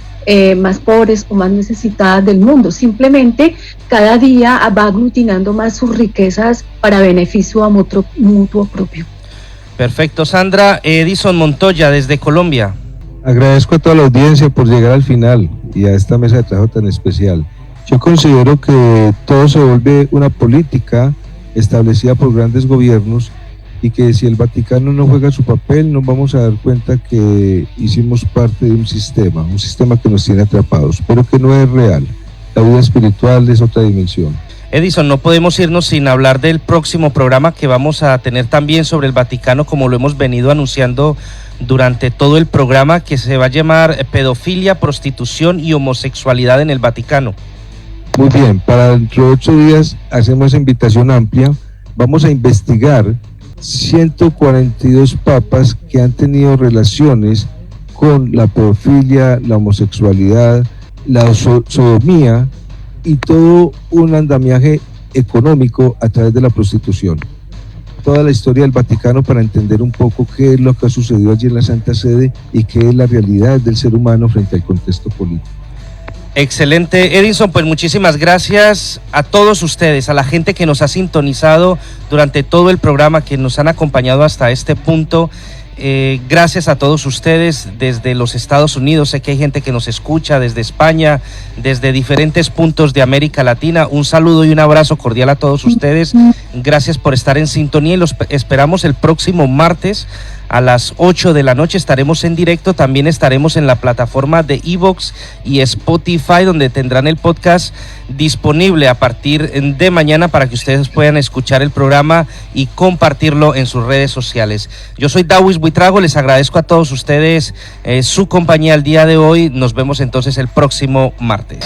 más pobres o más necesitadas del mundo. Simplemente cada día va aglutinando más sus riquezas para beneficio mutuo propio. Perfecto, Sandra. Edison Montoya, desde Colombia. Agradezco a toda la audiencia por llegar al final y a esta mesa de trabajo tan especial. Yo considero que todo se vuelve una política establecida por grandes gobiernos y que si el Vaticano no juega su papel nos vamos a dar cuenta que hicimos parte de un sistema que nos tiene atrapados, pero que no es real. La vida espiritual es otra dimensión. Edison, no podemos irnos sin hablar del próximo programa que vamos a tener también sobre el Vaticano, como lo hemos venido anunciando durante todo el programa, que se va a llamar Pedofilia, Prostitución y Homosexualidad en el Vaticano. Muy bien, para dentro de 8 días hacemos esa invitación amplia. Vamos a investigar 142 papas que han tenido relaciones con la pedofilia, la homosexualidad, la sodomía y todo un andamiaje económico a través de la prostitución. Toda la historia del Vaticano para entender un poco qué es lo que ha sucedido allí en la Santa Sede y qué es la realidad del ser humano frente al contexto político. Excelente, Edison, pues muchísimas gracias a todos ustedes, a la gente que nos ha sintonizado durante todo el programa, que nos han acompañado hasta este punto. Gracias a todos ustedes desde los Estados Unidos. Sé que hay gente que nos escucha desde España, desde diferentes puntos de América Latina. Un saludo y un abrazo cordial a todos ustedes. Gracias por estar en sintonía y los esperamos el próximo martes a las 8 de la noche. Estaremos en directo, también estaremos en la plataforma de iVoox y Spotify, donde tendrán el podcast disponible a partir de mañana para que ustedes puedan escuchar el programa y compartirlo en sus redes sociales. Yo soy Dawis Buitrago, les agradezco a todos ustedes su compañía el día de hoy. Nos vemos entonces el próximo martes.